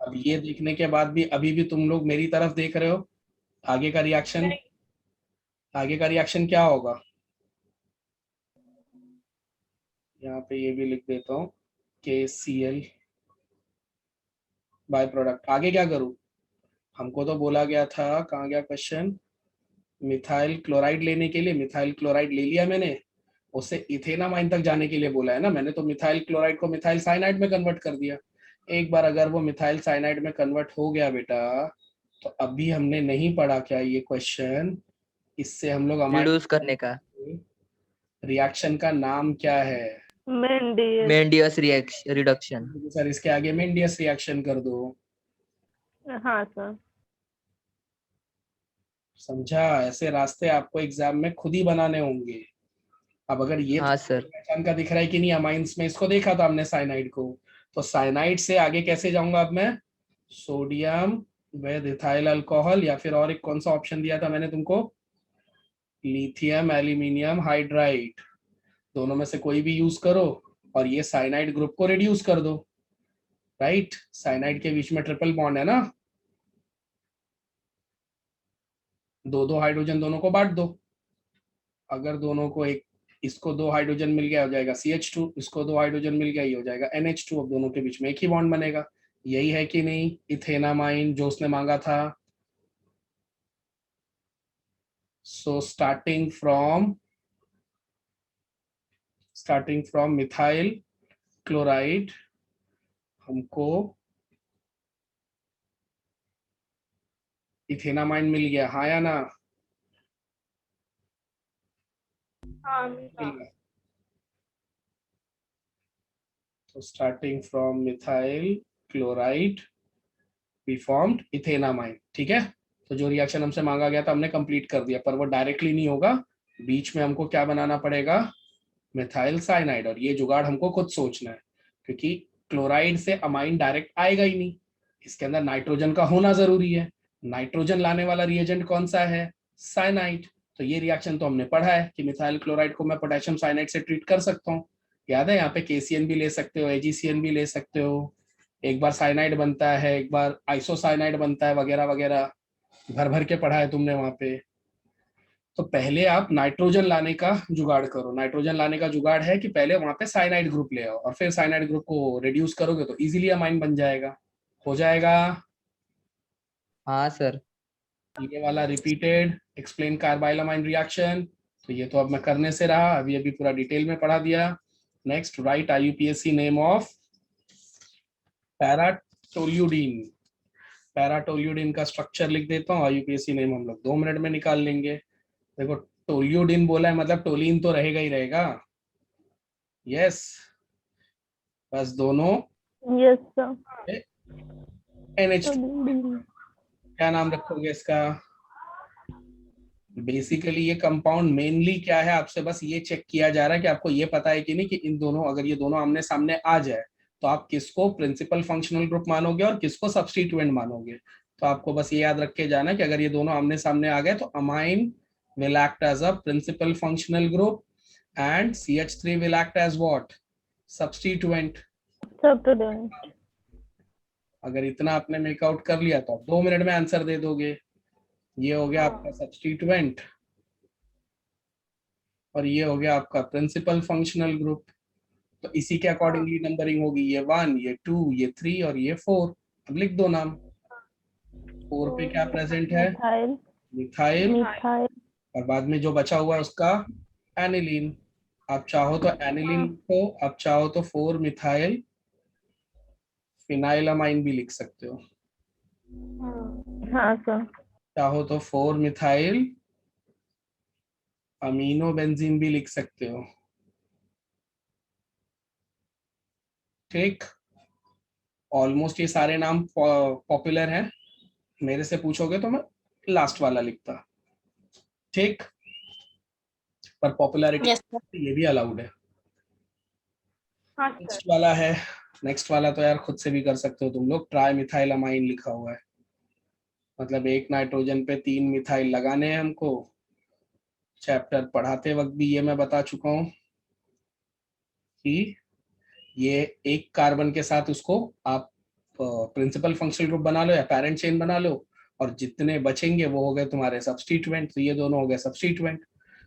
अब ये देखने के बाद भी अभी भी तुम लोग मेरी तरफ देख रहे हो। आगे का रिएक्शन, आगे का रिएक्शन क्या होगा? यहाँ पे ये भी लिख देता हूँ, KCl बाय प्रोडक्ट। आगे क्या करूँ? हमको तो बोला गया था, कहाँ गया क्वेश्चन? मिथाइल क्लोराइड लेने के लिए। मिथाइल क्लोराइड ले लिया मैंने, उससे इथेनामाइन तक जाने के लिए बोला है ना मैंने। तो मिथाइल क्लोराइड को मिथाइल साइनाइड में कन्वर्ट कर दिया। एक बार अगर वो मिथाइल साइनाइड में कन्वर्ट हो गया बेटा, तो अभी हमने नहीं पढ़ा क्या ये क्वेश्चन? इससे हम लोग रिड्यूस करने का. रिएक्शन का नाम क्या है? Mendius. Mendius reduction. सर इसके आगे मेंडियस रिएक्शन कर दो। हाँ सर। समझा? ऐसे रास्ते आपको एग्जाम में खुद ही बनाने होंगे। अब अगर ये हाँ सर। पहचान का दिख रहा है कि नहीं, अमाइंस में इसको देखा था हमने साइनाइड को, तो साइनाइड से आगे कैसे जाऊंगा अब मैं? सोडियम विद इथाइल अल्कोहल, या फिर और एक कौन सा ऑप्शन दिया था मैंने तुमको? Lithium aluminium hydride. दोनों में से कोई भी यूज करो और ये साइनाइड ग्रुप को रिड्यूस कर दो। राइट, साइनाइड के बीच में ट्रिपल बॉन्ड है ना, दो दो हाइड्रोजन दोनों को बांट दो। अगर दोनों को एक, इसको दो हाइड्रोजन मिल गया हो जाएगा CH2, इसको दो हाइड्रोजन मिल गया ये हो जाएगा NH2। अब दोनों के बीच में एक ही बॉन्ड बनेगा। यही है कि नहीं इथेनामाइन जो उसने मांगा था? So starting from methyl chloride हमको इथेनामाइन मिल गया, हाँ या ना? हाँ मिल मिला। गया। तो starting from methyl chloride we formed ethanamine. ठीक है, तो जो रिएक्शन हमसे मांगा गया था हमने कंप्लीट कर दिया, पर वो डायरेक्टली नहीं होगा, बीच में हमको क्या बनाना पड़ेगा? Methyl cyanide. और ये जुगाड़ हमको खुद सोचना है, क्योंकि क्लोराइड से अमाइन डायरेक्ट आएगा ही नहीं, इसके अंदर नाइट्रोजन का होना जरूरी है। नाइट्रोजन लाने वाला रिएजेंट कौन सा है? साइनाइड। तो ये रिएक्शन तो हमने पढ़ा है कि मिथाइल क्लोराइड को मैं पोटेशियम साइनाइड से ट्रीट कर सकता हूँ। याद है, यहाँ पे KCN भी ले सकते हो, AgCN भी ले सकते हो, एक बार साइनाइड बनता है, एक बार आइसोसाइनाइड बनता है, वगैरह वगैरह भर भर के पढ़ा है तुमने वहां पे। तो पहले आप नाइट्रोजन लाने का जुगाड़ करो। नाइट्रोजन लाने का जुगाड़ है कि पहले वहां पे साइनाइड ग्रुप ले आओ और फिर साइनाइड ग्रुप को रिड्यूस करोगे तो इजीली अमाइन बन जाएगा। हो जाएगा? हाँ सर। ये वाला repeated explain carbyl amine reaction, तो ये तो अब मैं करने से रहा, अभी पूरा डिटेल में पढ़ा दिया। Next, write IUPAC name of paratoluidine. Paratoluidine का स्ट्रक्चर लिख देता हूँ, IUPAC नेम हम लोग 2 मिनट में निकाल लेंगे। देखो, टोल्यूडिन बोला है मतलब टोलिन तो रहेगा ही रहेगा। यस, बस दोनों Yes sir. NH2। क्या नाम रखोगे इसका? बेसिकली ये कंपाउंड मेनली क्या है, आपसे बस ये चेक किया जा रहा है कि आपको ये पता है कि नहीं कि इन दोनों, अगर ये दोनों आमने सामने आ जाए तो आप किसको प्रिंसिपल फंक्शनल ग्रुप मानोगे और किसको सब्स्टिट्यूएंट मानोगे। तो आपको बस ये याद रख के जाना कि अगर ये दोनों आमने सामने आ गए तो amine will act as a principal functional group and CH3 will act as what? Substituent. Substituent. अगर इतना आपने मेकआउट कर लिया तो आप 2 मिनट में आंसर दे दोगे। ये हो गया आपका सब्स्टिट्यूएंट और ये हो गया आपका प्रिंसिपल फंक्शनल ग्रुप। तो इसी के अकॉर्डिंगली नंबरिंग होगी, ये 1, ये 2, ये 3 और ये 4। अब लिख दो नाम। 4 पे क्या प्रेजेंट है? Methyl. Methyl, Methyl. और बाद में जो बचा हुआ है उसका एनिलीन। आप चाहो तो एनिलीन लिखो, आप चाहो तो 4 मिथाइल फिनाइलामाइन भी लिख सकते हो, हाँ सर। चाहो तो 4 मिथाइल अमीनो बेंजीन भी लिख सकते हो। ठीक, ऑलमोस्ट ये सारे नाम पॉपुलर हैं, मेरे से पूछोगे तो मैं लास्ट वाला लिखता। ठीक, पर पॉपुलैरिटी Yes sir. ये भी अलाउड है। हाँ नेक्स्ट सर। वाला है, नेक्स्ट वाला तो यार खुद से भी कर सकते हो तुम लोग, ट्राई मिथाइल अमाइन लिखा हुआ है, मतलब एक नाइट्रोजन पे 3 मिथाइल लगाने हैं हमको। चैप्टर पढ़ाते वक्त भी ये मैं बता चुका हूँ कि ये एक कार्बन के साथ उसको आप प्रिंसिपल फंक्शनल ग्रुप बना लो या पेरेंट चेन बना लो, और जितने बचेंगे वो हो गए तुम्हारे सब्स्टिट्यूएंट। तो ये दोनों हो गए सब्स्टिट्यूएंट।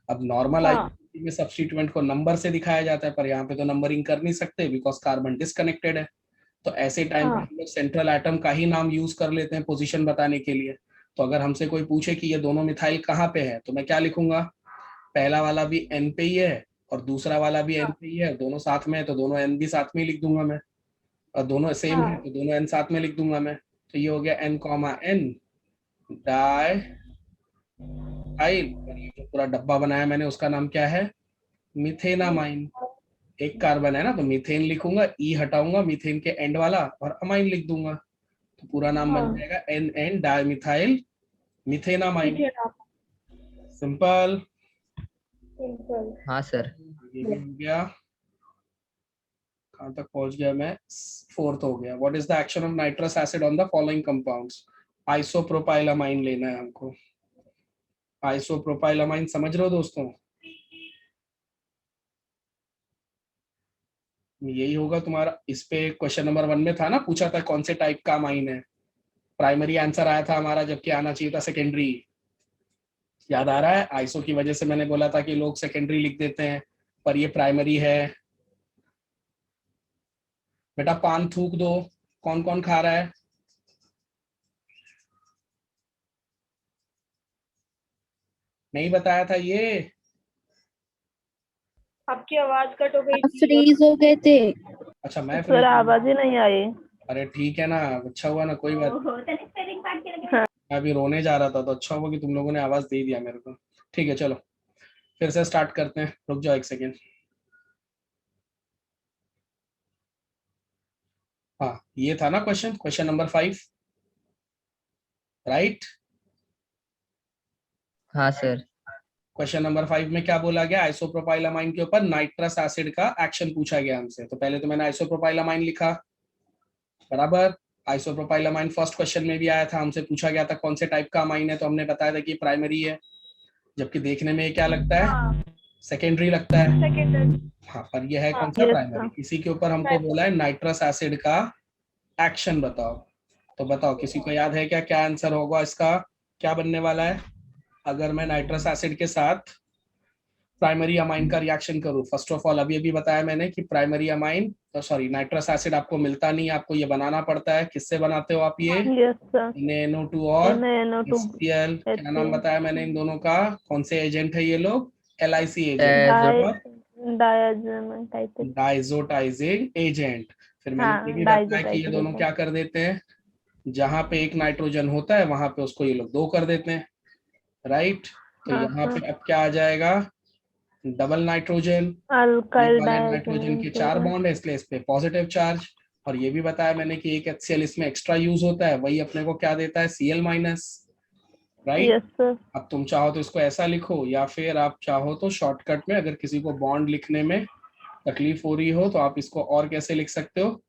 अब नॉर्मल आईयूपीएसी में सब्स्टिट्यूएंट को नंबर से दिखाया जाता है, पर यहाँ पे तो नंबरिंग कर नहीं सकते बिकॉज कार्बन डिसकनेक्टेड है। तो ऐसे टाइम पे हम लोग सेंट्रल एटम का ही नाम यूज कर लेते हैं पोजीशन बताने के लिए। तो अगर हमसे कोई पूछे कि ये दोनों मिथाइल कहाँ पे है, तो मैं क्या लिखूंगा? पहला वाला भी N पे ही है और दूसरा वाला भी N पे ही है, दोनों साथ में है तो दोनों N भी साथ में ही लिख दूंगा मैं, और दोनों सेम है तो दोनों N साथ में लिख दूंगा मैं। तो ये हो गया N, डाई आइल, और ये जो पूरा डब्बा बनाया मैंने उसका नाम क्या है? मिथेनामाइन। एक कार्बन है ना, तो मीथेन लिखूंगा, ई हटाऊंगा मीथेन के एंड वाला और अमाइन लिख दूंगा, तो पूरा नाम बन हाँ। जाएगा NN डाइमिथाइल मीथेनामाइन। सिंपल। सिंपल। हाँ सर। ये भी हो गया। कहाँ तक पहुंच गया मैं? फोर्थ हो गया। What is the action of nitrous acid on the following compounds? Isopropylamine लेना है हमको। आइसोप्रोपाइलामाइन समझ रहे हो दोस्तों? यही होगा तुम्हारा। इस पे क्वेश्चन नंबर 1 में था ना, पूछा था कौन से टाइप का अमाइन है। प्राइमरी आंसर आया था हमारा, जबकि आना चाहिए था सेकेंडरी। याद आ रहा है? आइसो की वजह से मैंने बोला था कि लोग सेकेंडरी लिख देते हैं, पर ये प्राइमरी है। बेटा पान थूक दो। कौन कौन खा रहा है? नहीं बताया था ये? आपकी आवाज कट हो गई आप थी। फ्रीज हो गए थे। अच्छा मैं सर आवाज ही नहीं आई। अरे ठीक है ना, अच्छा हुआ ना, कोई बात। हाँ। मैं अभी रोने जा रहा था, तो अच्छा हुआ कि तुम लोगों ने आवाज दे दिया मेरे को। ठीक है चलो फिर से स्टार्ट करते हैं, रुक जाओ एक सेकेंड। हाँ ये था ना क्वेश्चन नंबर 5, राइट? हाँ सर। क्वेश्चन नंबर 5 में क्या बोला गया? आइसोप्रोपाइलामाइन के ऊपर नाइट्रस एसिड का एक्शन पूछा गया हमसे। तो पहले तो मैंने आइसोप्रोपाइलामाइन लिखा, बराबर। आइसोप्रोपाइलामाइन फर्स्ट क्वेश्चन में भी आया था, हमसे पूछा गया था कौन से टाइप का अमाइन है, तो हमने बताया था कि प्राइमरी है, जबकि देखने में ये क्या लगता है? हाँ, सेकेंडरी लगता है। सेकेंडरी। हाँ पर ये है हाँ, कौन सा? yes, primary. sir. इसी के ऊपर हमको बोला है नाइट्रस एसिड का एक्शन बताओ। तो बताओ किसी को याद है क्या, क्या आंसर होगा इसका? क्या बनने वाला है अगर मैं नाइट्रस एसिड के साथ प्राइमरी अमाइन का रिएक्शन करूं? फर्स्ट ऑफ ऑल अभी अभी बताया मैंने कि primary amine, sorry nitrous acid आपको मिलता नहीं है, आपको ये बनाना पड़ता है। किससे बनाते हो आप ये? Yes, sir. NaNO2 और NaNO2 HCl। क्या नाम HCl. बताया मैंने इन दोनों का? कौन से एजेंट है ये लोग? LIC agent Diazotizing type of. Diazotizing agent. फिर मैंने हाँ, ये भी बताया कि ये diazotizing दोनों agent. क्या कर देते हैं, जहां पे एक नाइट्रोजन होता है वहां पे उसको ये लोग 2 कर देते हैं, राइट? तो हाँ, यहाँ sir. पे अब क्या आ जाएगा? Double nitrogen. Alkyl वाले नाइट्रोजन diazonium के 4 chloride. बॉन्ड है, इसलिए इस पे पॉजिटिव चार्ज। और ये भी बताया मैंने कि एक HCl इसमें एक्स्ट्रा यूज होता है, वही अपने को क्या देता है? Cl minus, right? Yes, sir. अब तुम चाहो तो इसको ऐसा लिखो, या फिर आप चाहो तो शॉर्टकट में, अगर किसी को बॉन्ड लिखने में तकलीफ हो रही हो तो आप इसको और कैसे लिख सकते हो?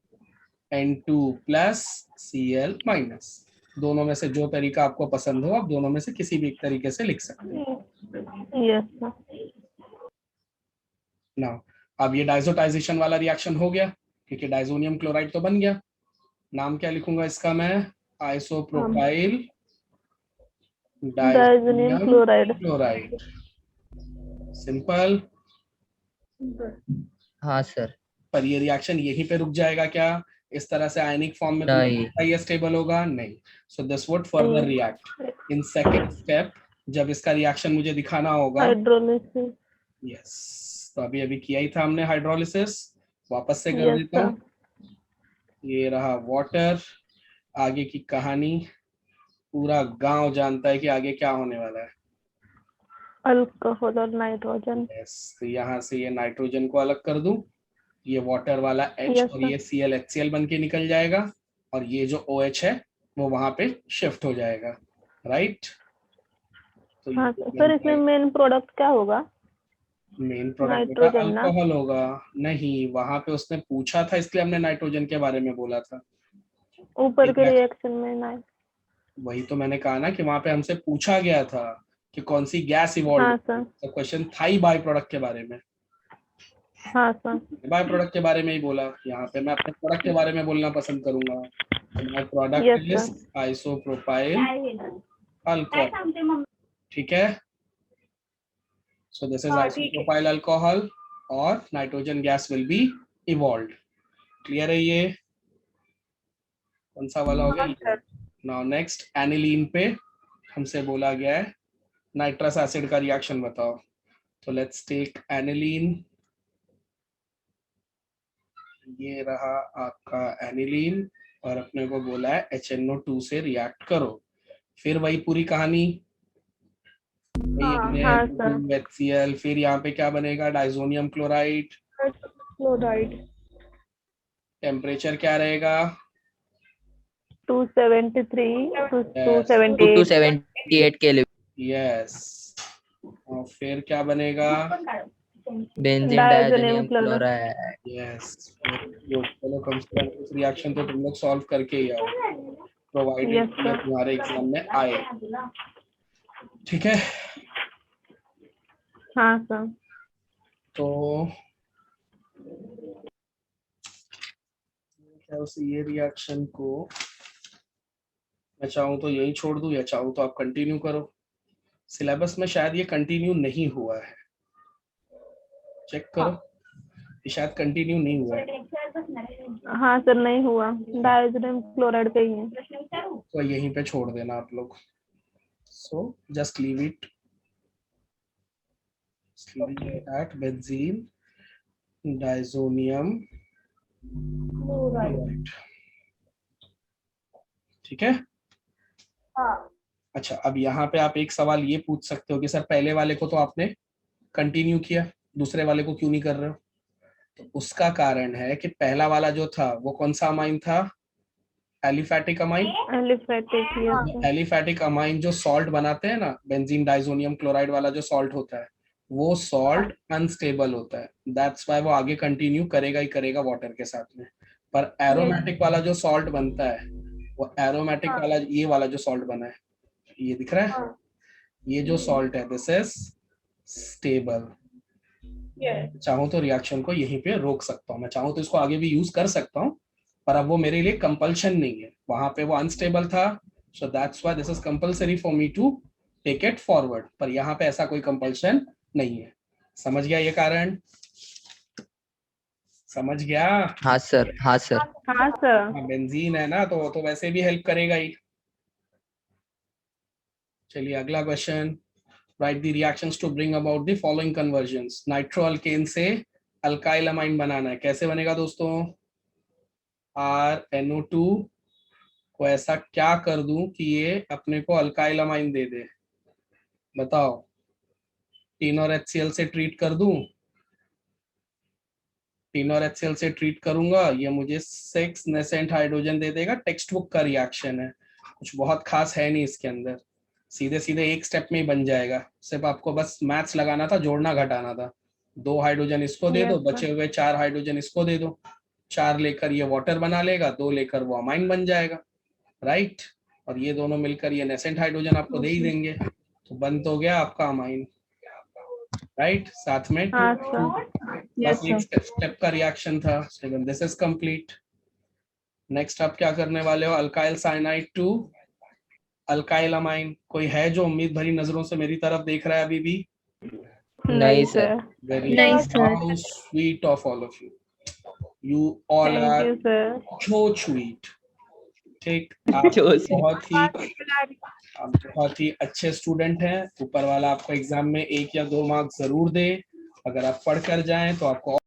N2 plus Cl minus. दोनों में से जो तरीका आपको पसंद हो, आप दोनों में से किसी भी एक तरीके से लिख सकते हो। Yes, sir. नाउ अब ये डाइजोटाइजेशन वाला रिएक्शन हो गया, क्योंकि डाइजोनियम क्लोराइड तो बन गया। नाम क्या लिखूंगा इसका मैं? Isopropyl Diazonium diazonium chloride. Chloride. Simple. हाँ सर। पर ये रिएक्शन यहीं पे रुक जाएगा क्या? इस तरह से आयनिक फॉर्म में नहीं। ये स्टेबल होगा? नहीं। So this would further react in second step, जब इसका रिएक्शन मुझे दिखाना होगा। Hydrolysis. यस, तो अभी अभी किया ही था हमने हाइड्रोलिसिस, वापस से कर Yes, देता sir. हूँ। ये रहा वाटर। आगे की कहानी पूरा गांव जानता है कि आगे क्या होने वाला है। Alcohol और nitrogen. यस, तो यहाँ से ये नाइट्रोजन को अलग कर दूं, ये वाटर वाला H Yes, और sir. ये Cl HCl बन के निकल जाएगा, और ये जो OH है वो वहां पे शिफ्ट हो जाएगा, राइट? तो हाँ सर, इसमें मेन प्रोडक्ट क्या होगा? मेन प्रोडक्ट नाइट्रोजन ना? अल्कोहल होगा। नहीं, वहां पे उसने पूछा था इसलिए हमने नाइट्रोजन के बारे में बोला था। ऊपर के रिएक्शन में ना? वही तो मैंने कहा ना कि वहां पे हमसे पूछा गया था कि कौन सी गैस इवॉल्व। हाँ सर. तो क्वेश्चन था ही बाय प्रोडक्ट के बारे में। हाँ सर. बाय प्रोडक्ट के बारे में ही बोला। यहाँ पे मैं अपने प्रोडक्ट के बारे में बोलना पसंद करूंगा। My Yes, product sir. Is isopropyl alcohol, ठीक है? सो दिस इज हाँ, ठीक है। आइसोप्रोपाइल अल्कोहल और nitrogen gas will be evolved. Clear है ये? कौन सा वाला हो हाँ, गया? सर। नाउ नेक्स्ट एनिलीन पे हमसे बोला गया है नाइट्रस एसिड का रिएक्शन बताओ। तो लेट्स टेक एनिलीन। ये रहा आपका एनिलीन, और अपने को बोला है HNO2 से रिएक्ट करो। फिर वही पूरी कहानी, हाँ सर. HCl, फिर यहाँ पे क्या बनेगा? डाइजोनियम क्लोराइड, क्लोराइड टेम्परेचर क्या रहेगा? 273 to Yes. 278. 278 केल्विन. यस, और फिर क्या बनेगा? Benzene Diazonium diazonium chloride. Chloride. Yes, चलो कम से कम इस रिएक्शन तो तुम लोग सॉल्व करके ही आओ, प्रोवाइडेड Yes, sir. तुम्हारे एग्जाम में आए. ठीक है, हाँ सर. तो क्या उसे ये रिएक्शन को मैं चाहूँ तो यही छोड़ दूं या चाहूँ तो आप कंटिन्यू करो. सिलेबस में शायद ये कंटिन्यू नहीं हुआ है, चेक करो, ये शायद कंटिन्यू नहीं हुआ है. हाँ सर, नहीं हुआ. डायजोनियम क्लोराइड पे ही है. तो यहीं पे छोड़ देना आप लोग. So just leave it at benzene diazonium chloride. ठीक है. हाँ अच्छा, अब यहाँ पे आप एक सवाल ये पूछ सकते हो कि सर पहले वाले को तो आपने कंटिन्यू किया, दूसरे वाले को क्यों नहीं कर रहे हो? तो उसका कारण है कि पहला वाला जो था वो कौन सा अमाइन था? Aliphatic amine. Aliphatic. Yes sir. Aliphatic amine जो सॉल्ट बनाते हैं ना, बेंजीन डाइजोनियम क्लोराइड वाला जो सॉल्ट होता है, वो सॉल्ट अनस्टेबल होता है. दैट्स व्हाई वो आगे कंटिन्यू करेगा ही करेगा वाटर के साथ में. पर एरोमेटिक वाला जो सॉल्ट बनता है, वो एरोमेटिक वाला ये वाला जो सॉल्ट बना है, ये दिख रहा है, ये जो सॉल्ट है दिस इज स्टेबल. चाहूँ तो रिएक्शन को यहीं पे रोक सकता हूँ, मैं चाहूँ तो इसको आगे भी यूज कर सकता हूँ, पर अब वो मेरे लिए कंपल्शन नहीं है. वहां पे वो अनस्टेबल था, so that's why this is compulsory for me to take it forward. पर यहाँ पे ऐसा कोई कंपल्शन नहीं है. समझ गया ये कारण? समझ गया? हाँ सर. हाँ सर. हाँ सर. बेंजीन है ना, तो वो तो वैसे भी हेल्प करेगा ही. चलिए अगला question. Write the reactions to bring about the following conversions. नाइट्रोअल्केन से अल्काइल अमाइन बनाना है. कैसे बनेगा दोस्तों? RNO2 को ऐसा क्या कर दूं कि ये अपने को अल्काइल अमाइन दे दे? बताओ. टीन और HCl से ट्रीट कर दूं, टीन और HCl से ट्रीट करूंगा, ये मुझे 6 नेसेंट हाइड्रोजन दे देगा. टेक्स्ट बुक का रिएक्शन है, कुछ बहुत खास है नहीं इसके अंदर, सीधे सीधे एक स्टेप में ही बन जाएगा. सिर्फ आपको बस मैथ्स लगाना था, जोड़ना घटाना था. 2 हाइड्रोजन इसको दे दो, Yes, sir. बचे हुए 4 हाइड्रोजन इसको दे दो. 4 लेकर ये वाटर बना लेगा, 2 लेकर वो अमाइन बन जाएगा. राइट. और ये दोनों मिलकर ये नेसेंट हाइड्रोजन आपको दे ही देंगे, तो बन तो गया आपका अमाइन. राइट. साथ में हाँ 2 सर. बस Yes, एक sir. स्टेप का रिएक्शन था. This is complete. नेक्स्ट आप क्या करने वाले हो? Alkyl cyanide to alkyl amine. कोई है जो उम्मीद भरी नजरों से मेरी तरफ देख रहा है अभी भी? नहीं सर. Very नहीं sir. how sweet of all of you. You all Thank are you, sir. so sweet. ठीक, आप जो सी- बहुत ही अच्छे स्टूडेंट हैं. ऊपर वाला आपको एग्जाम में 1 या 2 मार्क्स जरूर दे. अगर आप पढ़ कर जाएं तो आपको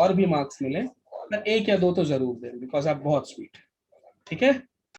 और भी मार्क्स मिले, पर 1 या 2 तो जरूर दें, बिकॉज आप बहुत स्वीट। ठीक है।